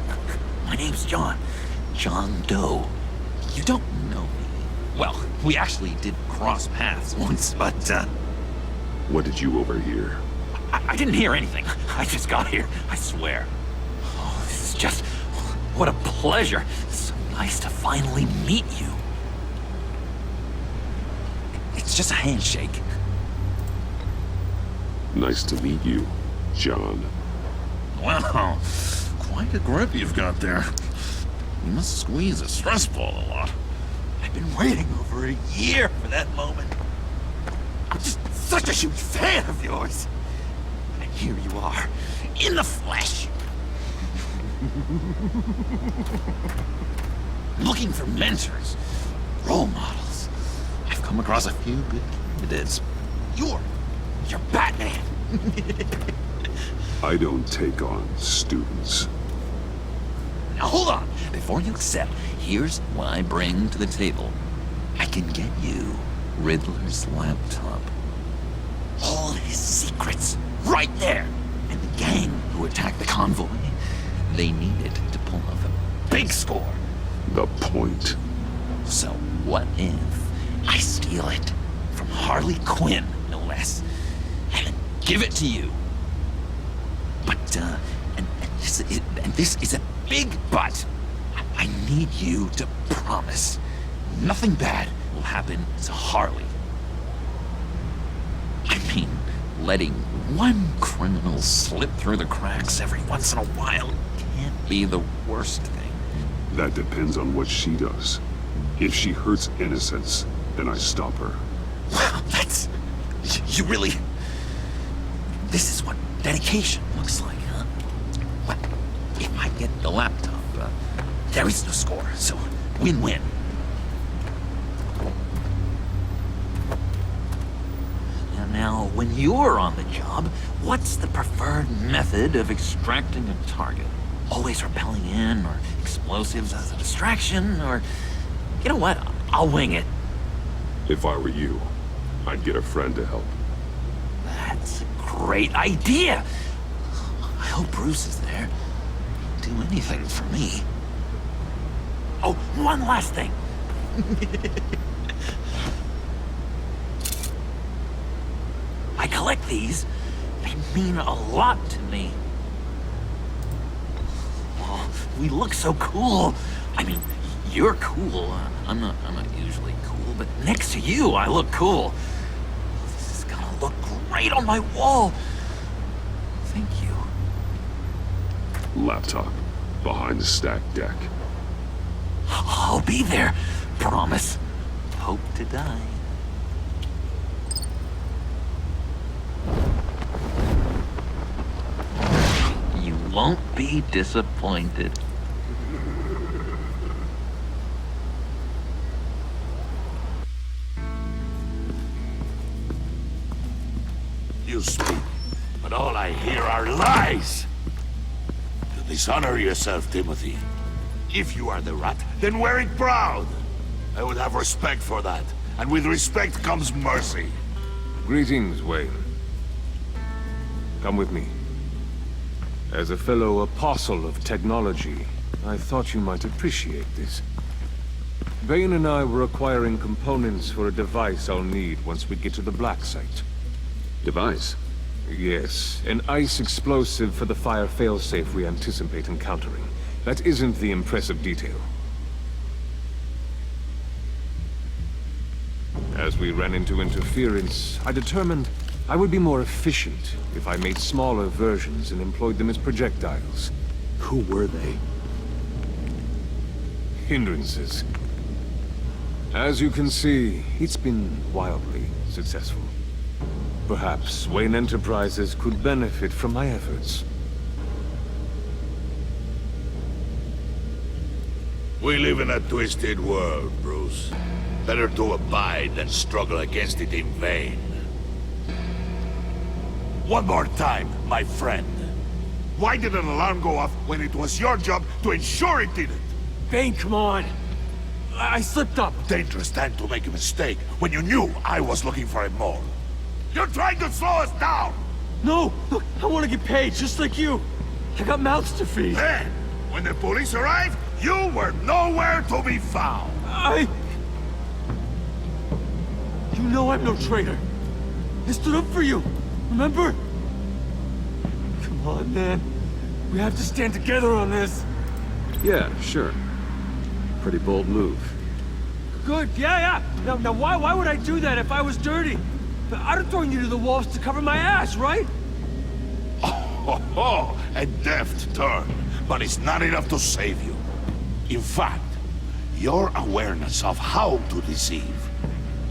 My name's John. John Doe. You don't know me. Well, we actually did cross paths once, but,
What did you overhear?
I didn't hear anything. I just got here, I swear. Oh, this is just... What a pleasure. It's so nice to finally meet you. It's just a handshake.
Nice to meet you, John.
Wow, quite a grip you've got there. You must squeeze a stress ball a lot.
I've been waiting over a year for that moment. I'm just such a huge fan of yours. And here you are, in the flesh. Looking for mentors, role models. I've come across a few good candidates. You're Batman.
I don't take on students.
Now hold on. Before you accept, here's what I bring to the table. I can get you Riddler's laptop. All his secrets, right there. And the gang who attacked the convoy, they needed to pull off a big score.
The point.
So what if I steal it from Harley Quinn, no less, and then give it to you? But, and this is a big but. I need you to promise nothing bad will happen to Harley. I mean, letting One criminal slip through the cracks every once in a while can't be the worst thing.
That depends on what she does. If she hurts innocents, then I stop her.
Wow, that's... You really... This is what dedication looks like, huh? Well, if I get the laptop, there is no score, so win-win. Now, when you're on the job, what's the preferred method of extracting a target? Always rappelling in, or explosives as a distraction, or... You know what? I'll wing it.
If I were you, I'd get a friend to help.
That's a great idea! I hope Bruce is there. He'd do anything for me. Oh, one last thing. I collect these. They mean a lot to me. Oh, we look so cool. I mean, you're cool. I'm not usually cool, but next to you, I look cool. This is gonna look great on my wall. Thank you.
Laptop. Behind the stacked deck.
I'll be there. Promise. Hope to die. You won't be disappointed.
You speak, but all I hear are lies! You dishonor yourself, Timothy. If you are the rat, then wear it proud! I would have respect for that, and with respect comes mercy.
Greetings, Wayne. Come with me. As a fellow apostle of technology, I thought you might appreciate this. Bane and I were acquiring components for a device I'll need once we get to the Black Site.
Device?
Yes, an ice explosive for the fire failsafe we anticipate encountering. That isn't the impressive detail. As we ran into interference, I determined I would be more efficient if I made smaller versions and employed them as projectiles.
Who were they?
Hindrances. As you can see, it's been wildly successful. Perhaps Wayne Enterprises could benefit from my efforts.
We live in a twisted world, Bruce. Better to abide than struggle against it in vain. One more time, my friend. Why did an alarm go off when it was your job to ensure it didn't?
Bane, come on! I slipped up!
Dangerous time to make a mistake when you knew I was looking for a mole. You're trying to slow us down!
No! Look, I want to get paid, just like you! I got mouths to feed!
Then, when the police arrived, you were nowhere to be found!
You know I'm no traitor! I stood up for you! Remember? Come on, man. We have to stand together on this!
Yeah, sure. Pretty bold move.
Good, yeah! Now why would I do that if I was dirty? I'd have thrown you to the walls to cover my ass, right?
Oh, a deft turn, but it's not enough to save you. In fact, your awareness of how to deceive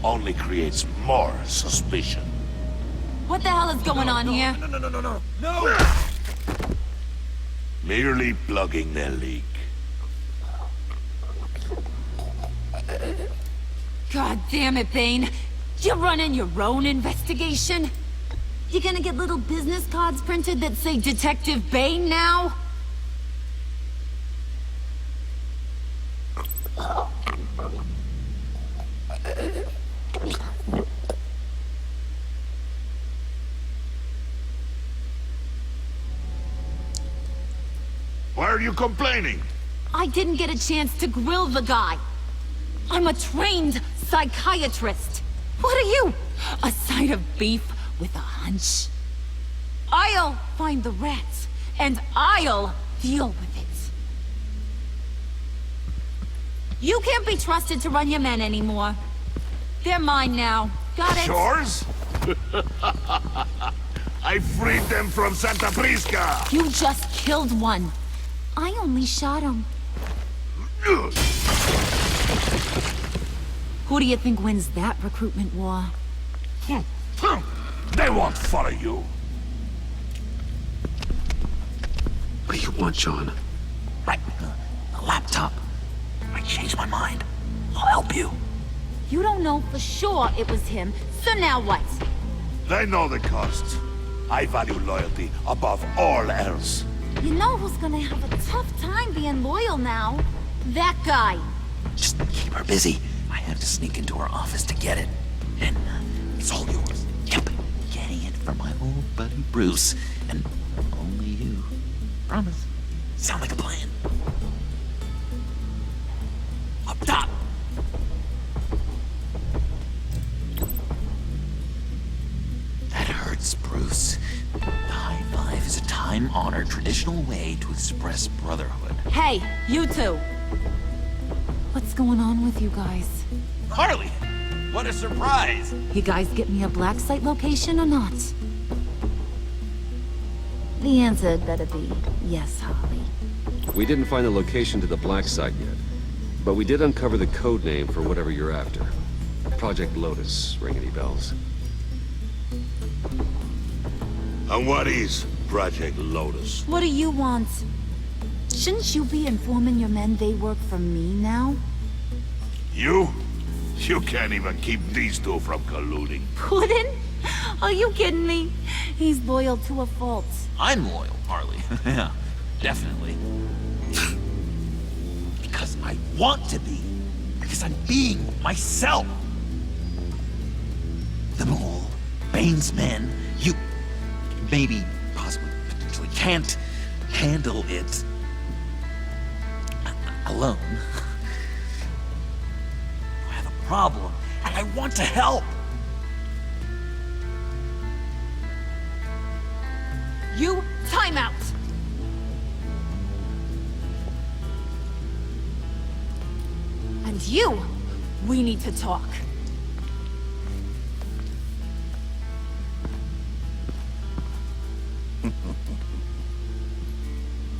only creates more suspicion.
What the hell is going on here?
No!
Merely plugging the leak.
God damn it, Bane. You're running your own investigation? You gonna get little business cards printed that say Detective Bane now?
Why are you complaining?
I didn't get a chance to grill the guy. I'm a trained psychiatrist. What are you? A side of beef with a hunch? I'll find the rats, and I'll deal with it. You can't be trusted to run your men anymore. They're mine now. Got it?
Yours? I freed them from Santa Prisca!
You just killed one. I only shot him. Who do you think wins that recruitment war?
They won't follow you.
What do you want, John?
Right, the laptop. I changed my mind. I'll help you.
You don't know for sure it was him, so now what?
They know the cost. I value loyalty above all else.
You know who's gonna have a tough time being loyal now? That guy.
Just keep her busy. I have to sneak into her office to get it. And it's all yours. Yep, getting it from my old buddy Bruce. And only you. Promise. Sound like a plan. Up top. That hurts, Bruce. The high five is a time-honored traditional way to express brotherhood.
Hey, you two. What's going on with you guys?
Harley! What a surprise!
You guys get me a black site location or not? The answer had better be yes, Harley.
We didn't find the location to the black site yet, but we did uncover the code name for whatever you're after. Project Lotus, ring any bells?
And what is Project Lotus?
What do you want? Shouldn't you be informing your men they work for me now?
You? You can't even keep these two from colluding.
Puddin'? Are you kidding me? He's loyal to a fault.
I'm loyal, Harley. Yeah, definitely. Because I want to be. Because I'm being myself. The mole, Bane's men, you maybe, possibly, potentially can't handle it alone. I have a problem, and I want to help.
You, time out! And you, we need to talk.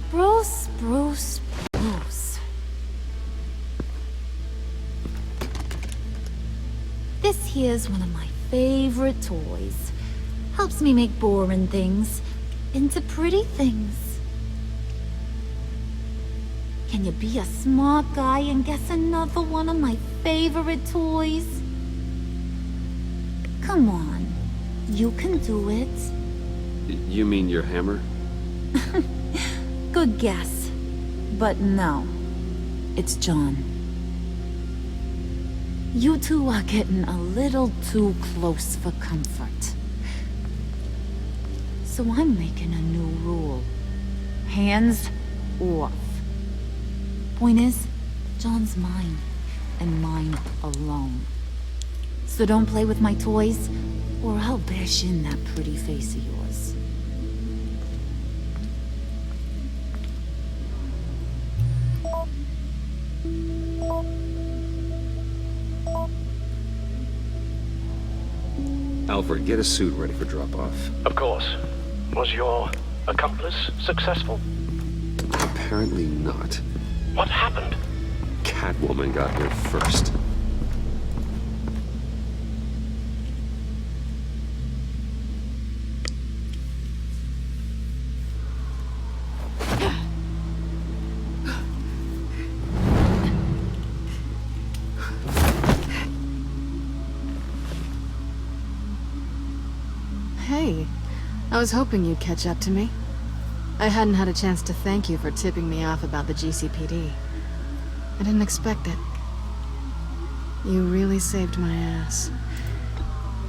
Bruce, Bruce, Bruce. This here's one of my favorite toys. Helps me make boring things into pretty things. Can you be a smart guy and guess another one of my favorite toys? Come on, you can do it.
You mean your hammer?
Good guess. But no, it's John. You two are getting a little too close for comfort. So I'm making a new rule. Hands off. Point is, John's mine, and mine alone. So don't play with my toys, or I'll bash in that pretty face of yours.
Alfred, get a suit ready for drop-off.
Of course. Was your accomplice successful?
Apparently not.
What happened?
Catwoman got here first.
Hey, I was hoping you'd catch up to me. I hadn't had a chance to thank you for tipping me off about the GCPD. I didn't expect it. You really saved my ass.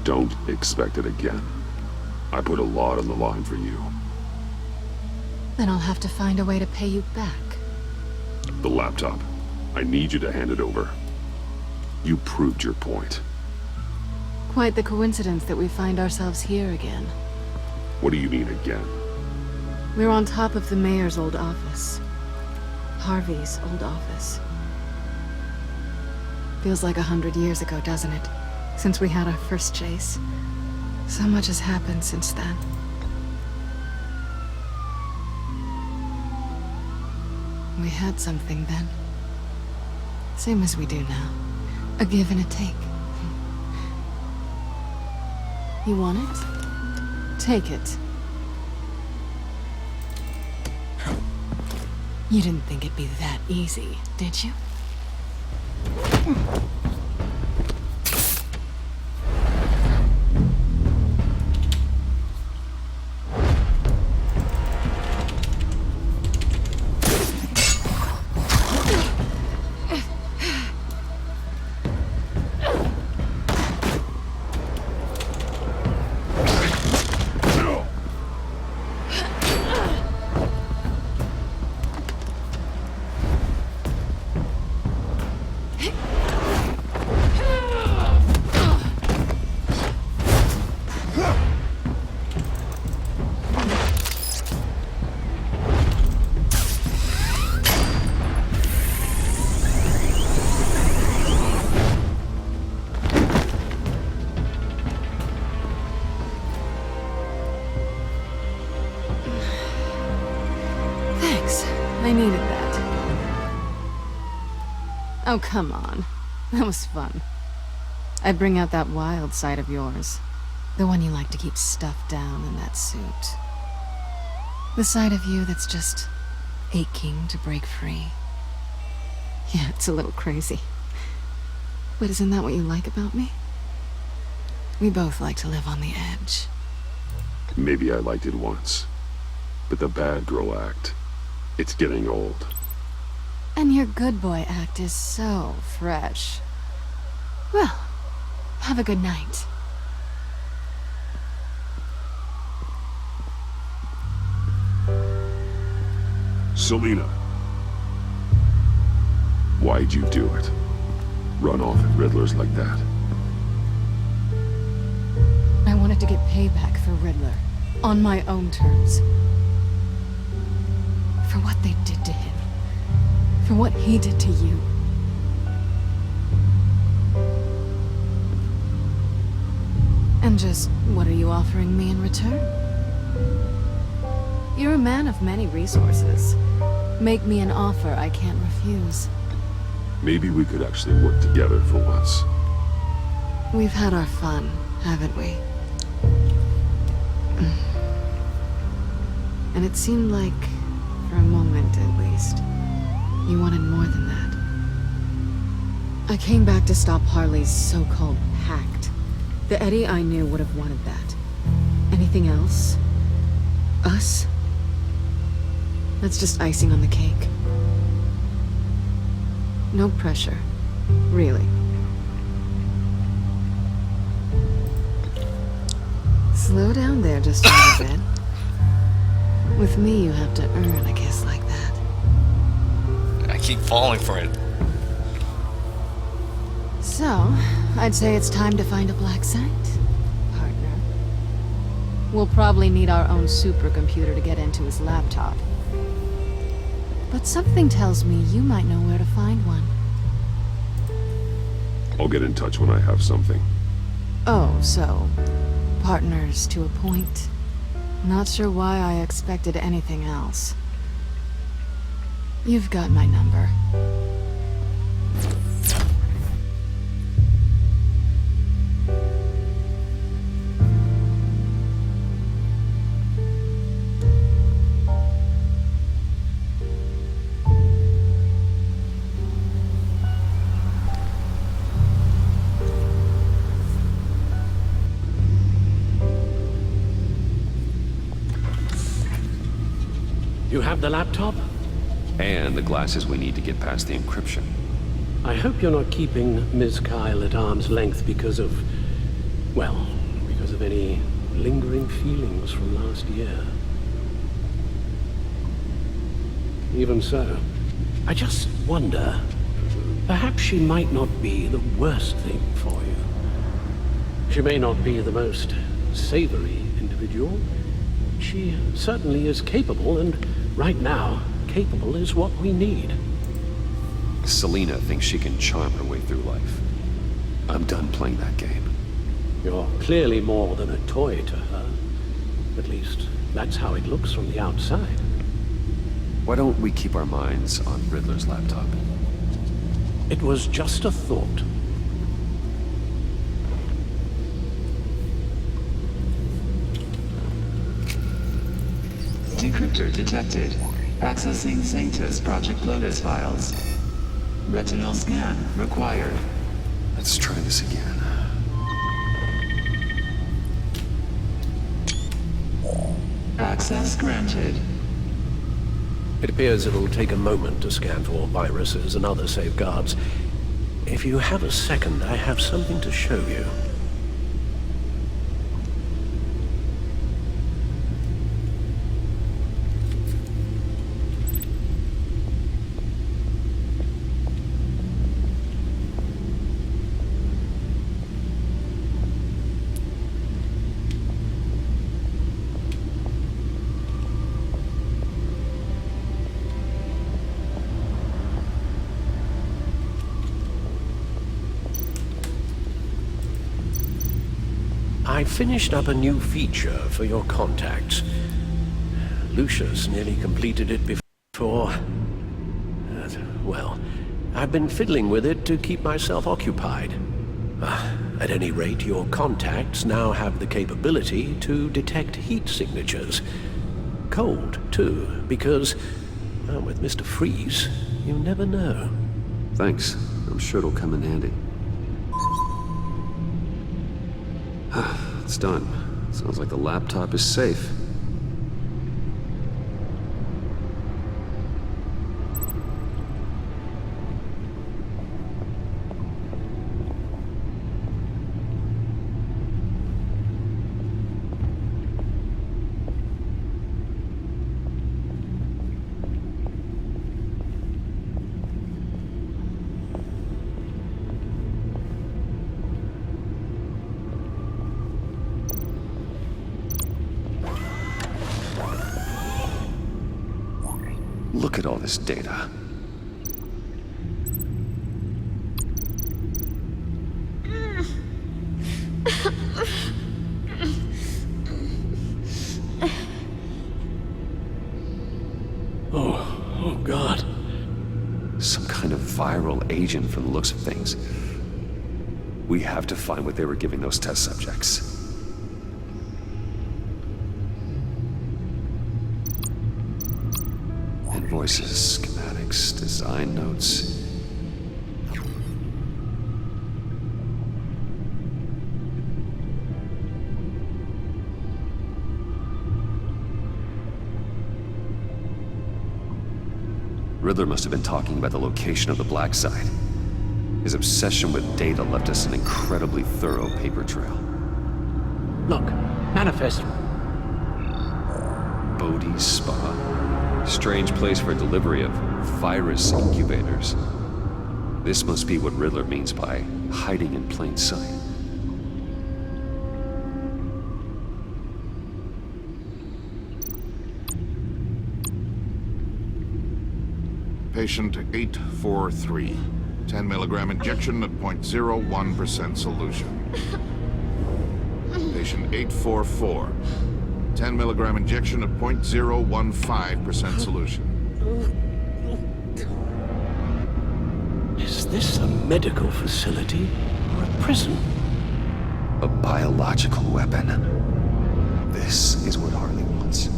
Don't expect it again. I put a lot on the line for you.
Then I'll have to find a way to pay you back.
The laptop. I need you to hand it over. You proved your point.
Quite the coincidence that we find ourselves here again.
What do you mean again?
We're on top of the mayor's old office. Harvey's old office. Feels like 100 years ago, doesn't it? Since we had our first chase. So much has happened since then. We had something then. Same as we do now. A give and a take. You want it? Take it. You didn't think it'd be that easy, did you? I needed that. Oh, come on. That was fun. I'd bring out that wild side of yours. The one you like to keep stuffed down in that suit. The side of you that's just aching to break free. Yeah, it's a little crazy. But isn't that what you like about me? We both like to live on the edge.
Maybe I liked it once. But the bad girl act, it's getting old.
And your good boy act is so fresh. Well, have a good night.
Selina. Why'd you do it? Run off at Riddlers like that?
I wanted to get payback for Riddler. On my own terms. For what they did to him. For what he did to you. And just, what are you offering me in return? You're a man of many resources. Make me an offer I can't refuse.
Maybe we could actually work together for once.
We've had our fun, haven't we? And it seemed like, for a moment at least, you wanted more than that. I came back to stop Harley's so-called pact. The Eddie I knew would have wanted that. Anything else? Us? That's just icing on the cake. No pressure. Really. Slow down there just a little bit. With me, you have to earn a kiss like that.
I keep falling for it.
So, I'd say it's time to find a black site, partner. We'll probably need our own supercomputer to get into his laptop. But something tells me you might know where to find one.
I'll get in touch when I have something.
Oh, so... partners to a point. Not sure why I expected anything else. You've got my number.
You have the laptop?
And the glasses we need to get past the encryption.
I hope you're not keeping Ms. Kyle at arm's length because of... well, because of any lingering feelings from last year. Even so, I just wonder, perhaps she might not be the worst thing for you. She may not be the most savory individual. She certainly is capable, and right now, capable is what we need.
Selina thinks she can charm her way through life. I'm done playing that game.
You're clearly more than a toy to her. At least, that's how it looks from the outside.
Why don't we keep our minds on Riddler's laptop?
It was just a thought.
Decryptor detected. Accessing Sanctus Project Lotus files. Retinal scan required.
Let's try this again.
Access granted.
It appears it'll take a moment to scan for viruses and other safeguards. If you have a second, I have something to show you. I finished up a new feature for your contacts. Lucius nearly completed it before... well, I've been fiddling with it to keep myself occupied. At any rate, your contacts now have the capability to detect heat signatures. Cold, too, because, well, with Mr. Freeze, you never know.
Thanks. I'm sure it'll come in handy. It's done. Sounds like the laptop is safe. Look at all this data.
Oh God.
Some kind of viral agent from the looks of things. We have to find what they were giving those test subjects. Invoices, schematics, design notes. Riddler must have been talking about the location of the black site. His obsession with data left us an incredibly thorough paper trail.
Look, manifest.
Bodhi's Spa. Strange place for delivery of virus incubators. This must be what Riddler means by hiding in plain sight.
Patient 843. 10 milligram injection at 0.01% solution. Patient 844. 10 milligram injection at 0.015% solution.
Is this a medical facility or a prison?
A biological weapon. This is what Harley wants.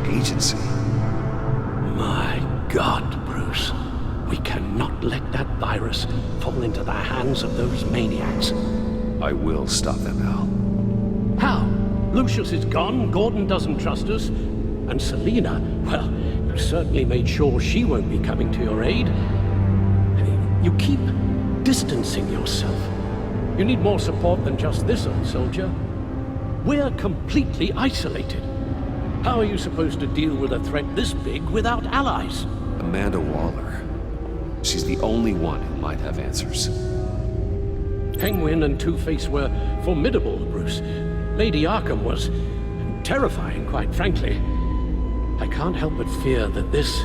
Agency.
My God, Bruce. We cannot let that virus fall into the hands of those maniacs.
I will stop them, Al.
How? Lucius is gone, Gordon doesn't trust us, and Selina, well, you certainly made sure she won't be coming to your aid. You keep distancing yourself. You need more support than just this old soldier. We're completely isolated. How are you supposed to deal with a threat this big without allies?
Amanda Waller. She's the only one who might have answers.
Penguin and Two-Face were formidable, Bruce. Lady Arkham was terrifying, quite frankly. I can't help but fear that this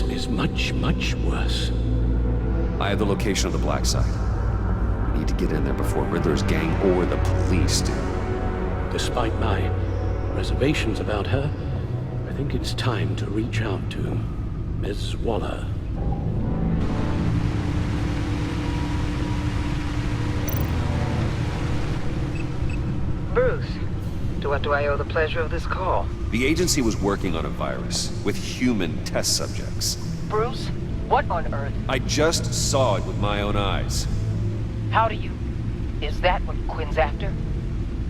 is much, much worse.
I have the location of the black site. I need to get in there before Riddler's gang or the police do.
Despite my reservations about her, I think it's time to reach out to Ms. Waller.
Bruce, to what do I owe the pleasure of this call?
The agency was working on a virus with human test subjects.
Bruce, what on earth?
I just saw it with my own eyes.
How do you... Is that what Quinn's after?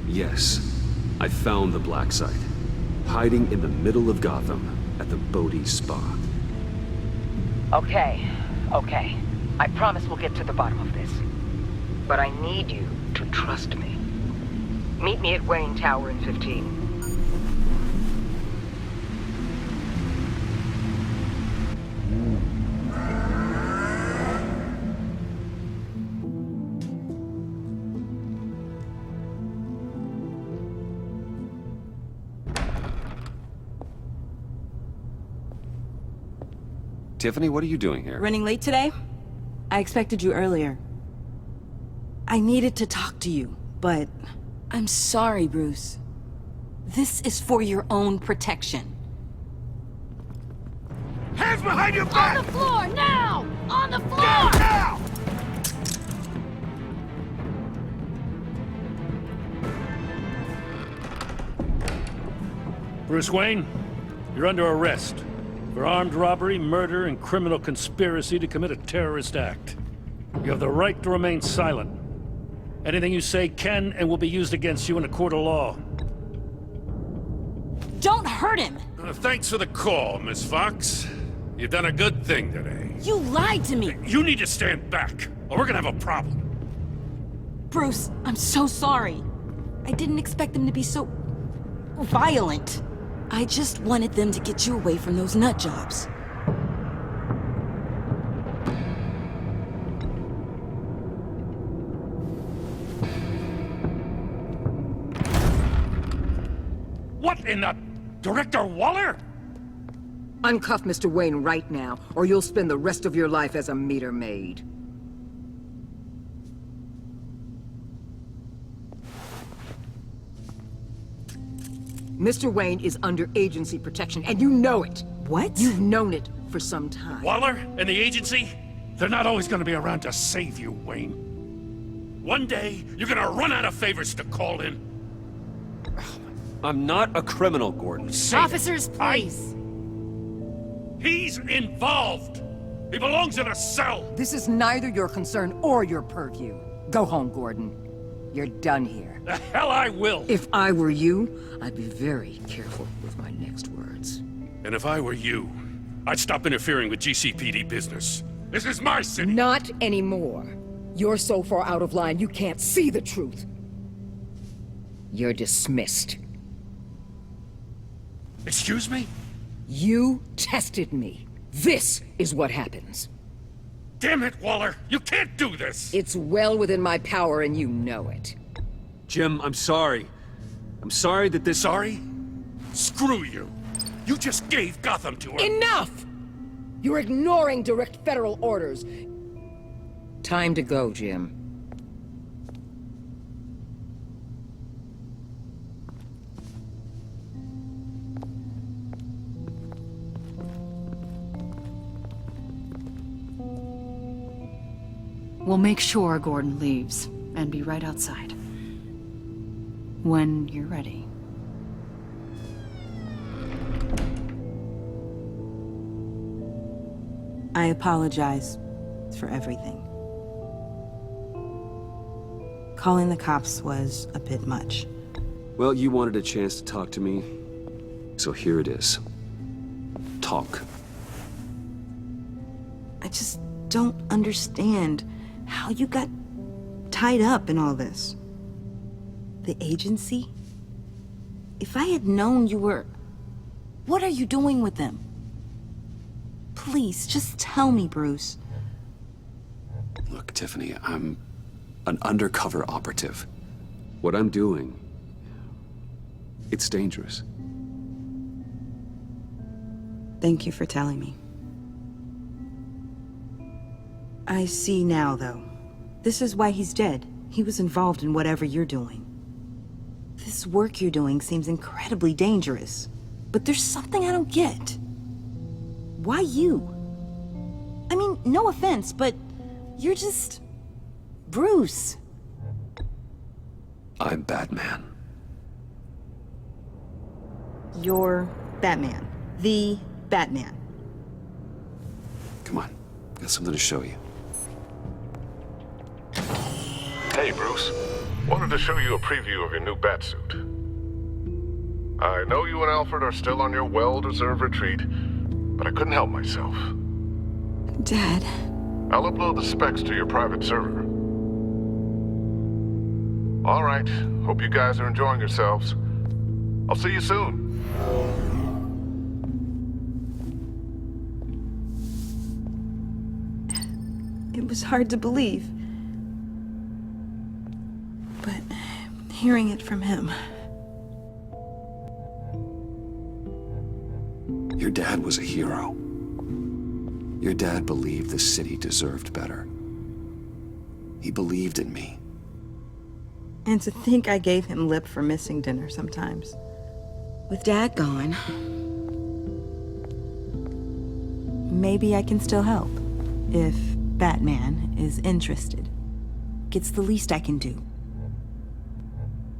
Yes, I found the black site, hiding in the middle of Gotham at the Bodhi Spa.
Okay. I promise we'll get to the bottom of this. But I need you to trust me. Meet me at Wayne Tower in 15.
Tiffany, what are you doing here?
Running late today? I expected you earlier. I needed to talk to you, but I'm sorry, Bruce. This is for your own protection.
Hands behind your back!
On the floor, now! On the floor!
Now!
Bruce Wayne, you're under arrest for armed robbery, murder, and criminal conspiracy to commit a terrorist act. You have the right to remain silent. Anything you say can and will be used against you in a court of law.
Don't hurt him!
Thanks for the call, Miss Fox. You've done a good thing today.
You lied to me!
You need to stand back, or we're gonna have a problem.
Bruce, I'm so sorry. I didn't expect them to be so... violent. I just wanted them to get you away from those nut jobs.
What in the... Director Waller?
Uncuff Mr. Wayne right now, or you'll spend the rest of your life as a meter maid. Mr. Wayne is under agency protection, and you know it.
What?
You've known it for some time.
Waller and the agency? They're not always gonna be around to save you, Wayne. One day, you're gonna run out of favors to call in.
I'm not a criminal, Gordon.
Officers, please.
He's involved. He belongs in a cell.
This is neither your concern or your purview. Go home, Gordon. You're done here.
The hell I will.
If I were you, I'd be very careful with my next words.
And if I were you, I'd stop interfering with GCPD business. This is my city.
Not anymore. You're so far out of line, you can't see the truth. You're dismissed.
Excuse me?
You tested me. This is what happens.
Damn it, Waller! You can't do this!
It's well within my power and you know it.
Jim, I'm sorry. I'm sorry that this...
Sorry? Screw you! You just gave Gotham to her!
Enough! You're ignoring direct federal orders. Time to go, Jim.
We'll make sure Gordon leaves, and be right outside. When you're ready. I apologize for everything. Calling the cops was a bit much.
Well, you wanted a chance to talk to me, so here it is. Talk.
I just don't understand how you got tied up in all this. The agency? If I had known you were... What are you doing with them? Please, just tell me, Bruce.
Look, Tiffany, I'm an undercover operative. What I'm doing, it's dangerous.
Thank you for telling me. I see now, though. This is why he's dead. He was involved in whatever you're doing. This work you're doing seems incredibly dangerous. But there's something I don't get. Why you? I mean, no offense, but you're just... Bruce.
I'm Batman.
You're Batman. The Batman.
Come on, got something to show you.
Hey, Bruce. Wanted to show you a preview of your new Batsuit. I know you and Alfred are still on your well-deserved retreat, but I couldn't help myself.
Dad.
I'll upload the specs to your private server. All right. Hope you guys are enjoying yourselves. I'll see you soon.
It was hard to believe. But hearing it from him...
Your dad was a hero. Your dad believed the city deserved better. He believed in me.
And to think I gave him lip for missing dinner sometimes. With Dad gone, maybe I can still help. If Batman is interested. It's the least I can do.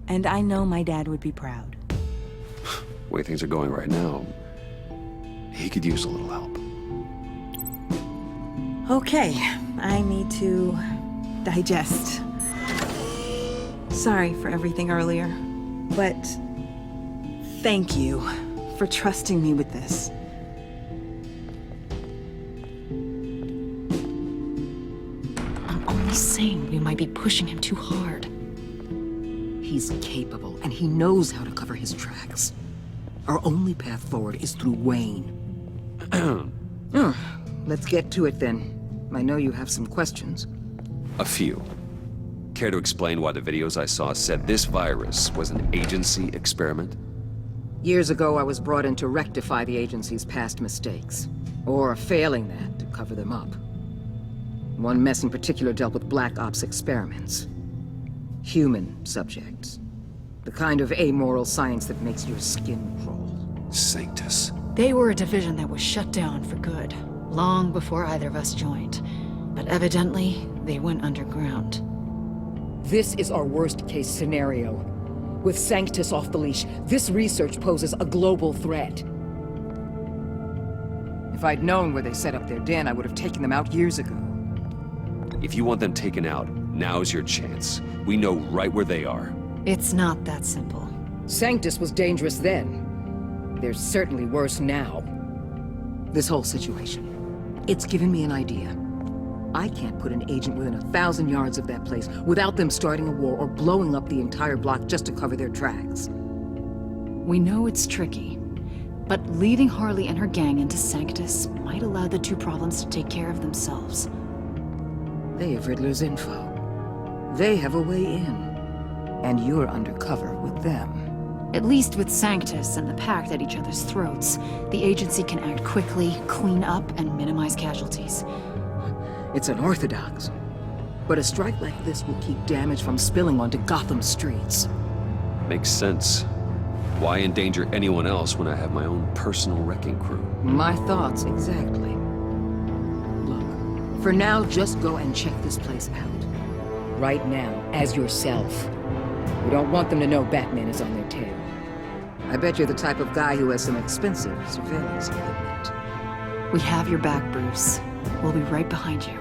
And I know my dad would be proud.
The way things are going right now, he could use a little help.
Okay, I need to digest. Sorry for everything earlier, but thank you for trusting me with this.
I'm only saying we might be pushing him too hard. He's capable, and he knows how to cover his tracks. Our only path forward is through Wayne.
Let's get to it then. I know you have some questions.
A few. Care to explain why the videos I saw said this virus was an agency experiment?
Years ago, I was brought in to rectify the agency's past mistakes. Or, failing that, to cover them up. One mess in particular dealt with Black Ops experiments. Human subjects. The kind of amoral science that makes your skin crawl.
Sanctus.
They were a division that was shut down for good, long before either of us joined. But evidently, they went underground.
This is our worst-case scenario. With Sanctus off the leash, this research poses a global threat. If I'd known where they set up their den, I would have taken them out years ago.
If you want them taken out, now's your chance. We know right where they are.
It's not that simple.
Sanctus was dangerous then. They're certainly worse now. This whole situation, it's given me an idea. I can't put an agent within 1,000 yards of that place without them starting a war or blowing up the entire block just to cover their tracks.
We know it's tricky, but leading Harley and her gang into Sanctus might allow the two problems to take care of themselves.
They have Riddler's info. They have a way in. And you're undercover with them.
At least with Sanctus and the Pact at each other's throats, the agency can act quickly, clean up, and minimize casualties.
It's unorthodox. But a strike like this will keep damage from spilling onto Gotham streets.
Makes sense. Why endanger anyone else when I have my own personal wrecking crew?
My thoughts, exactly. Look, for now, just go and check this place out. Right now, as yourself. We don't want them to know Batman is on their tail. I bet you're the type of guy who has some expensive surveillance equipment.
We have your back, Bruce. We'll be right behind you.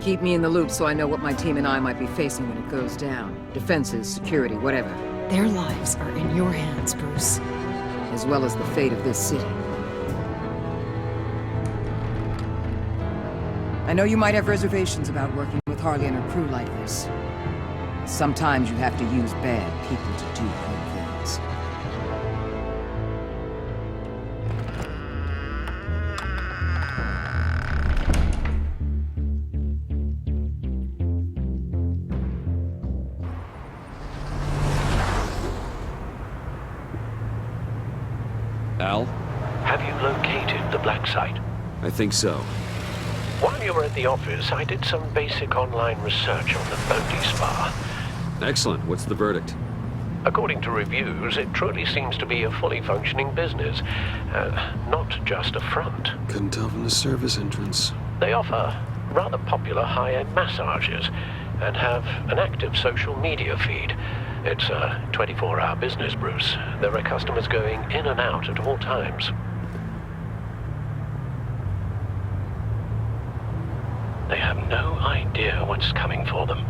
Keep me in the loop so I know what my team and I might be facing when it goes down. Defenses, security, whatever.
Their lives are in your hands, Bruce.
As well as the fate of this city. I know you might have reservations about working with Harley and her crew like this. Sometimes you have to use bad people to do good things.
Al?
Have you located the black site?
I think so.
While you were at the office, I did some basic online research on the Bodhi Spa.
Excellent. What's the verdict?
According to reviews, it truly seems to be a fully functioning business, not just a front.
Couldn't tell from the service entrance.
They offer rather popular high-end massages and have an active social media feed. It's a 24-hour business, Bruce. There are customers going in and out at all times. They have no idea what's coming for them.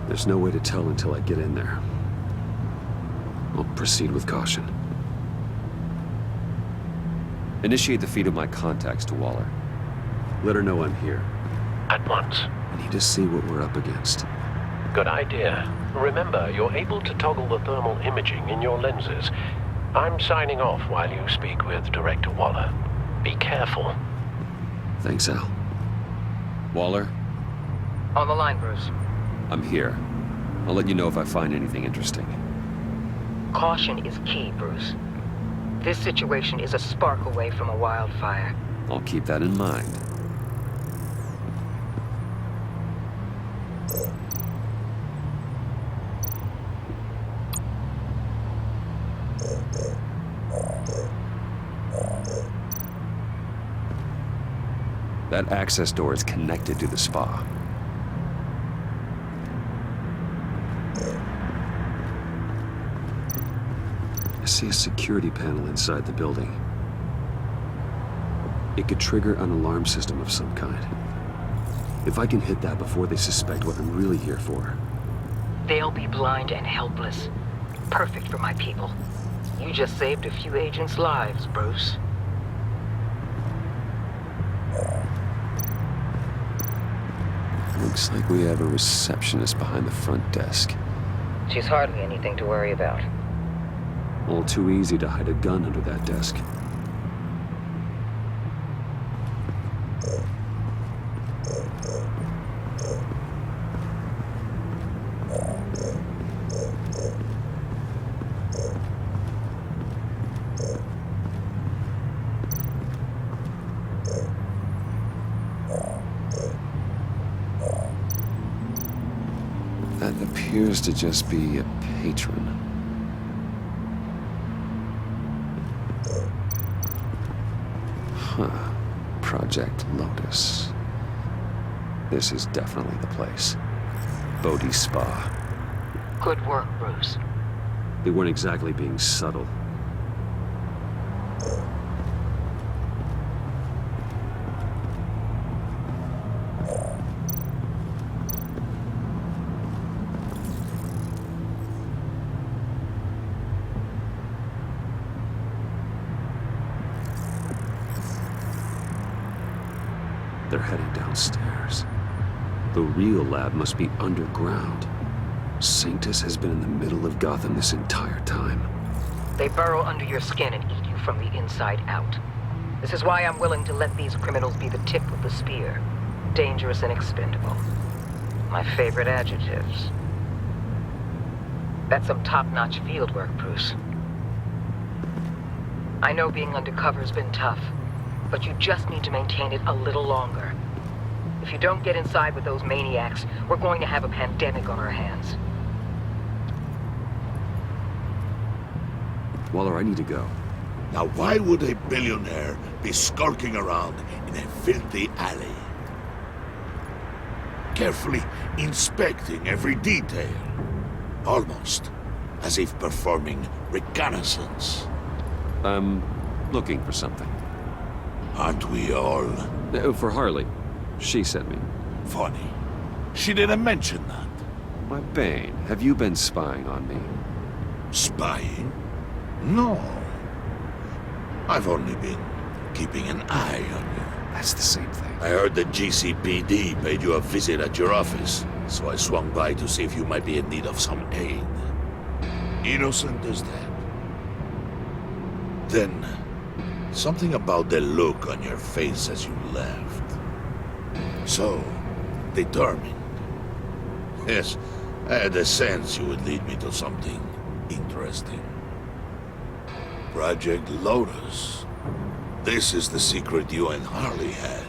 There's no way to tell until I get in there. I'll proceed with caution. Initiate the feed of my contacts to Waller. Let her know I'm here.
At once.
I need to see what we're up against.
Good idea. Remember, you're able to toggle the thermal imaging in your lenses. I'm signing off while you speak with Director Waller. Be careful.
Thanks, Al. Waller?
On the line, Bruce.
I'm here. I'll let you know if I find anything interesting.
Caution is key, Bruce. This situation is a spark away from a wildfire.
I'll keep that in mind. That access door is connected to the spa. I see a security panel inside the building. It could trigger an alarm system of some kind. If I can hit that before they suspect what I'm really here for.
They'll be blind and helpless. Perfect for my people. You just saved a few agents' lives, Bruce.
Looks like we have a receptionist behind the front desk.
She's hardly anything to worry about.
All too easy to hide a gun under that desk. That appears to just be a patron. Huh. Project Lotus. This is definitely the place. Bodhi Spa.
Good work, Bruce.
They weren't exactly being subtle. They're heading downstairs. The real lab must be underground. Sanctus has been in the middle of Gotham this entire time.
They burrow under your skin and eat you from the inside out. This is why I'm willing to let these criminals be the tip of the spear. Dangerous and expendable. My favorite adjectives. That's some top-notch field work, Bruce. I know being undercover's been tough, but you just need to maintain it a little longer. If you don't get inside with those maniacs, we're going to have a pandemic on our hands.
Waller, I need to go.
Now why would a billionaire be skulking around in a filthy alley? Carefully inspecting every detail. Almost as if performing reconnaissance.
I'm looking for something.
Aren't we all?
For Harley. She sent me.
Funny. She didn't mention that.
Why, Bane, have you been spying on me?
Spying? No. I've only been keeping an eye on you.
That's the same thing.
I heard the GCPD paid you a visit at your office, so I swung by to see if you might be in need of some aid. Innocent as that. Then, something about the look on your face as you left. So, determined. Yes, I had a sense you would lead me to something interesting. Project Lotus. This is the secret you and Harley had.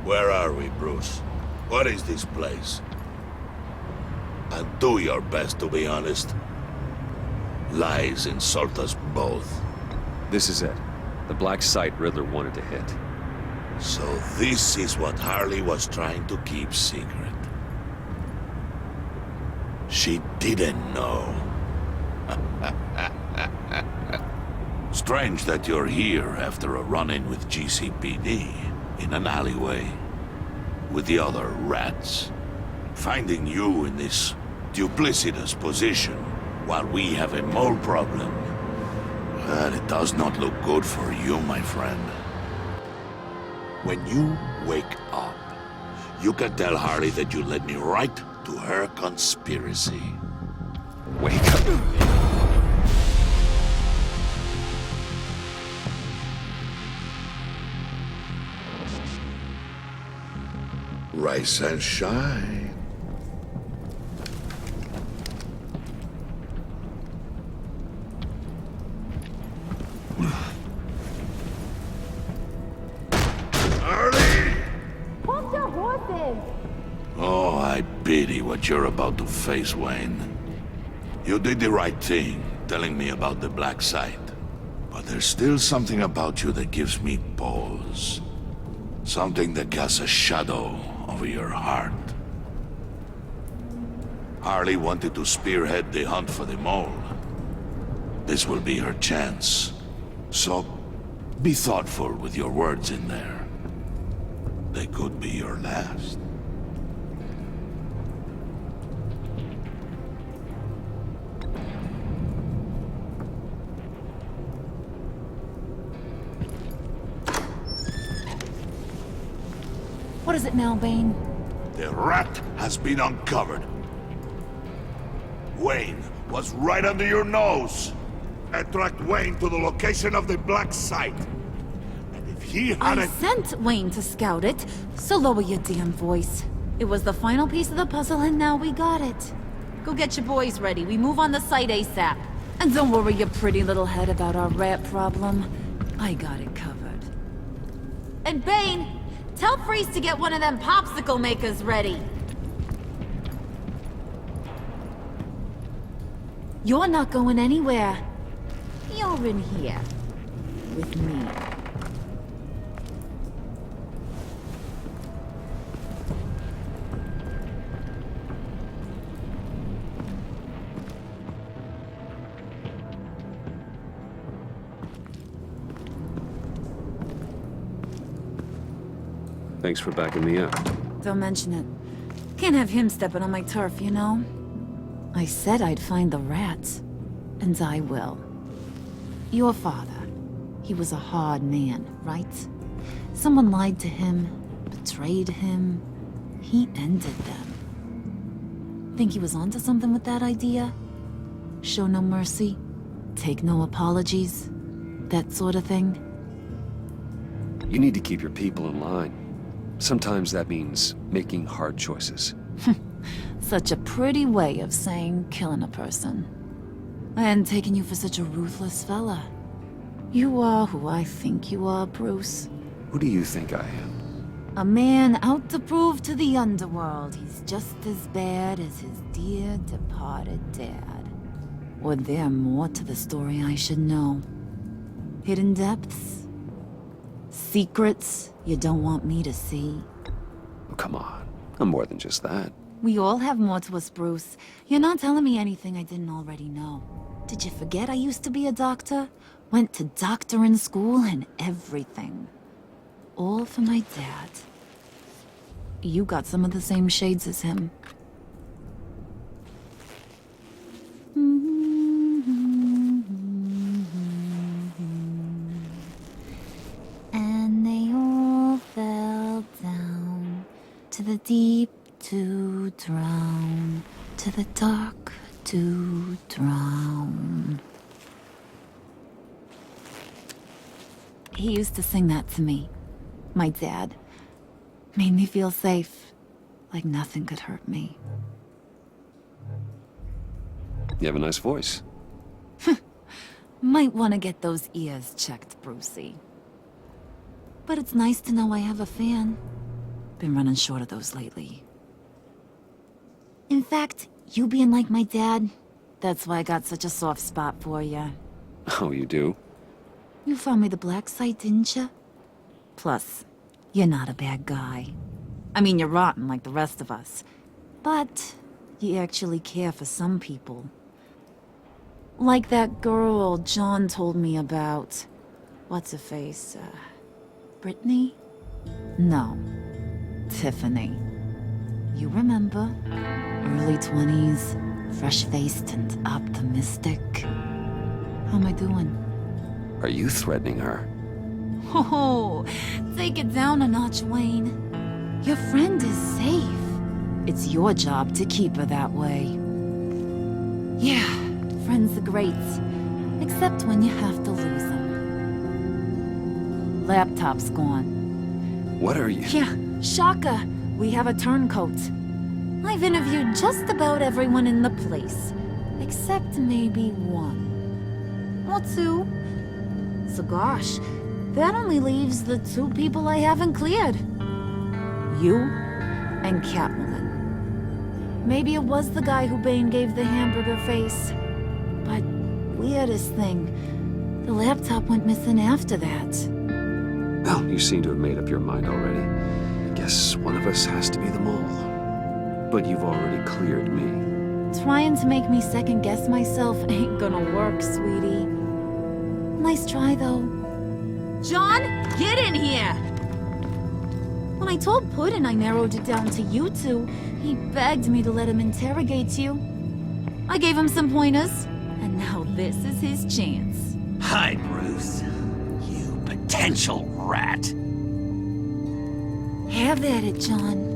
Where are we, Bruce? What is this place? And do your best to be honest. Lies insult us both.
This is it. The black site Riddler wanted to hit.
So this is what Harley was trying to keep secret. She didn't know. Strange that you're here after a run-in with GCPD in an alleyway with the other rats. Finding you in this duplicitous position while we have a mole problem. But it does not look good for you, my friend. When you wake up, you can tell Harley that you led me right to her conspiracy.
Wake up.
Rise and shine. Harley!
Hold your horses!
Oh, I pity what you're about to face, Wayne. You did the right thing, telling me about the black site. But there's still something about you that gives me pause. Something that casts a shadow over your heart. Harley wanted to spearhead the hunt for the mole. This will be her chance. So, be thoughtful with your words in there. They could be your last.
What is it now, Bane?
The rat has been uncovered. Wayne was right under your nose. I tracked Wayne to the location of the black site. And if he
I
hadn't...
sent Wayne to scout it, so lower your damn voice. It was the final piece of the puzzle and now we got it. Go get your boys ready. We move on the site ASAP. And don't worry your pretty little head about our rat problem. I got it covered. And Bane, tell Freeze to get one of them popsicle makers ready. You're not going anywhere. You're in here. With me.
Thanks for backing me up.
Don't mention it. Can't have him stepping on my turf, you know? I said I'd find the rats. And I will. Your father. He was a hard man, right? Someone lied to him, betrayed him. He ended them. Think he was onto something with that idea? Show no mercy? Take no apologies? That sort of thing?
You need to keep your people in line. Sometimes that means making hard choices.
Such a pretty way of saying killing a person. I hadn't taken you for such a ruthless fella. You are who I think you are, Bruce.
Who do you think I am?
A man out to prove to the underworld he's just as bad as his dear departed dad. Or there more to the story I should know? Hidden depths? Secrets you don't want me to see?
Oh, come on. I'm more than just that.
We all have more to us, Bruce. You're not telling me anything I didn't already know. Did you forget I used to be a doctor? Went to doctoring school and everything. All for my dad. You got some of the same shades as him. And they all fell down to the deep to drown, to the dark to drown. He used to sing that to me. My dad. Made me feel safe. Like nothing could hurt me.
You have a nice voice.
Might want to get those ears checked, Brucey. But it's nice to know I have a fan. Been running short of those lately. In fact, You being like my dad, that's why I got such a soft spot for you.
Oh, you do?
You found me the black site, didn't you? Plus, you're not a bad guy. I mean, you're rotten like the rest of us. But you actually care for some people. Like that girl John told me about. What's her face? Brittany? No. Tiffany. You remember? Early 20s, fresh-faced and optimistic. How am I doing?
Are you threatening her?
Oh, take it down a notch, Wayne. Your friend is safe. It's your job to keep her that way. Yeah, friends are great. Except when you have to lose them. Laptop's gone.
What are you...
Yeah, shocker. We have a turncoat. I've interviewed just about everyone in the place. Except maybe one. Or two. So gosh, that only leaves the two people I haven't cleared. You and Catwoman. Maybe it was the guy who Bane gave the hamburger face. But weirdest thing, the laptop went missing after that.
Well, you seem to have made up your mind already. I guess one of us has to be the mole. But you've already cleared me.
Trying to make me second-guess myself ain't gonna work, sweetie. Nice try, though. John, get in here! When I told Puddin' I narrowed it down to you two, he begged me to let him interrogate you. I gave him some pointers, and now this is his chance.
Hi, Bruce. You potential rat.
Have at it, John.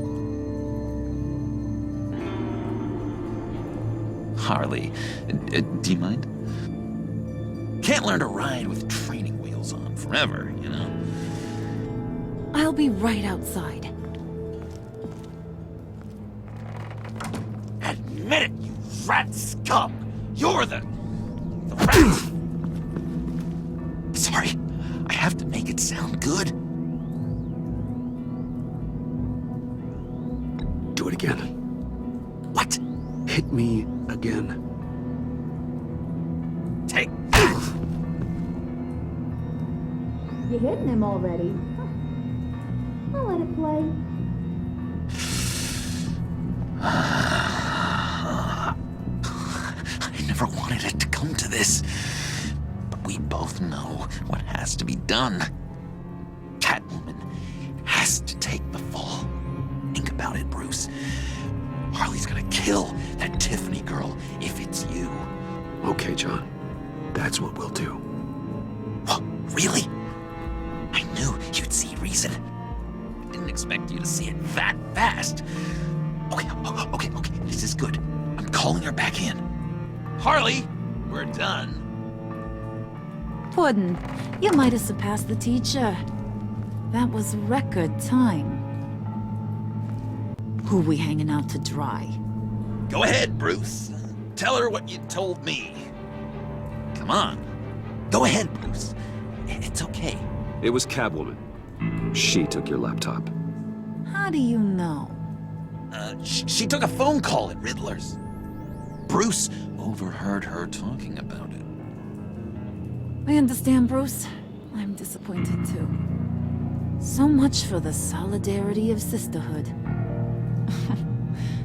Harley, do you mind? Can't learn to ride with training wheels on forever, you know?
I'll be right outside.
Admit it, you rat scum! You're the rat! Sorry, I have to make it sound good.
Do it again.
What?
Hit me again.
Take...
You're hitting him already. I'll let it play.
I never wanted it to come to this. But we both know what has to be done. Catwoman has to take the fall. Think about it, Bruce. Harley's gonna kill that Tiffany girl if it's you.
Okay, John. That's what we'll do.
What? Really? I knew you'd see reason. I didn't expect you to see it that fast. Okay, this is good. I'm calling her back in. Harley, we're done.
Puddin', you might have surpassed the teacher. That was record time. Who we hanging out to dry?
Go ahead, Bruce. Tell her what you told me. Come on. Go ahead, Bruce. It's okay.
It was Catwoman. She took your laptop.
How do you know?
She took a phone call at Riddler's. Bruce overheard her talking about it.
I understand, Bruce. I'm disappointed too. So much for the solidarity of sisterhood.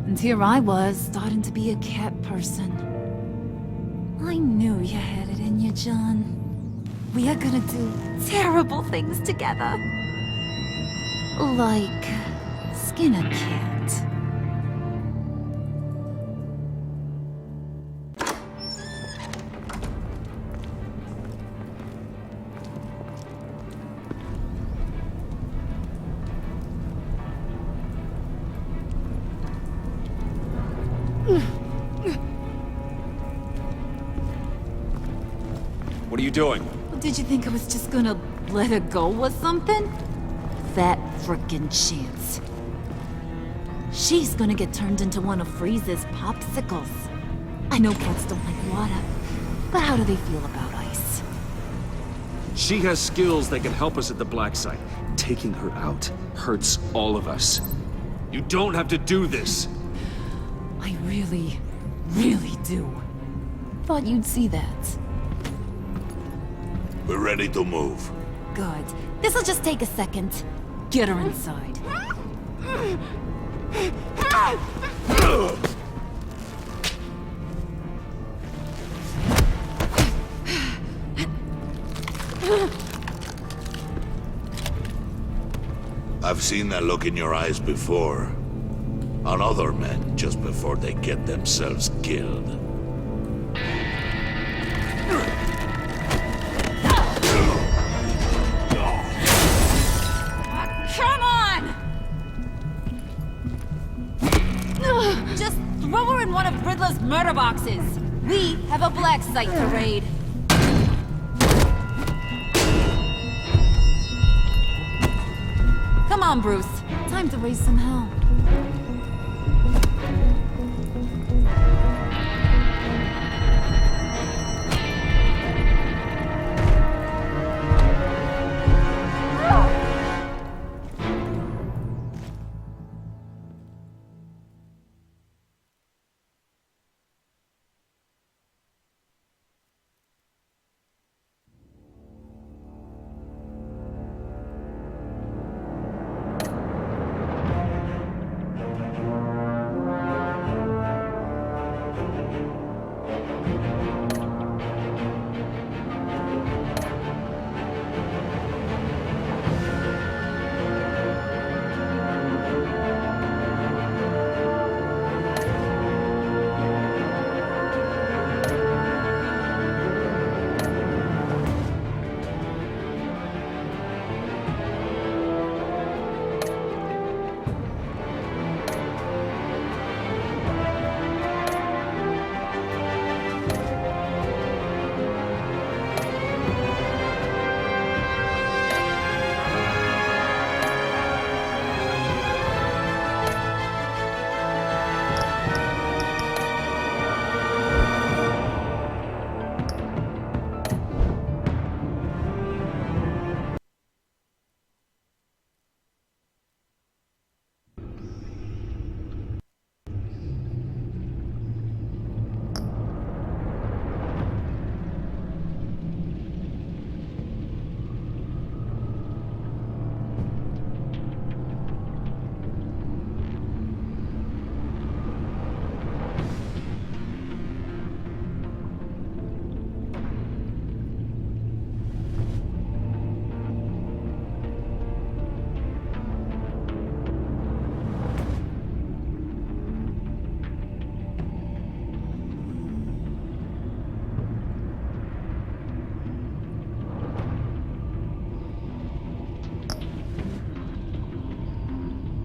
And here I was, starting to be a cat person. I knew you had it in you, John. We are gonna do terrible things together. Like skin a cat.
What are you doing?
Did you think I was just gonna let her go or something? That frickin' chance. She's gonna get turned into one of Freeze's popsicles. I know cats don't like water, but how do they feel about ice?
She has skills that can help us at the Black Site. Taking her out hurts all of us. You don't have to do this.
I really really do. Thought you'd see that.
We're ready to move.
Good. This'll just take a second. Get her inside.
I've seen that look in your eyes before. On other men, just before they get themselves killed.
Come on! Just throw her in one of Riddler's murder boxes. We have a black site to raid. Come on, Bruce. Time to raise some hell.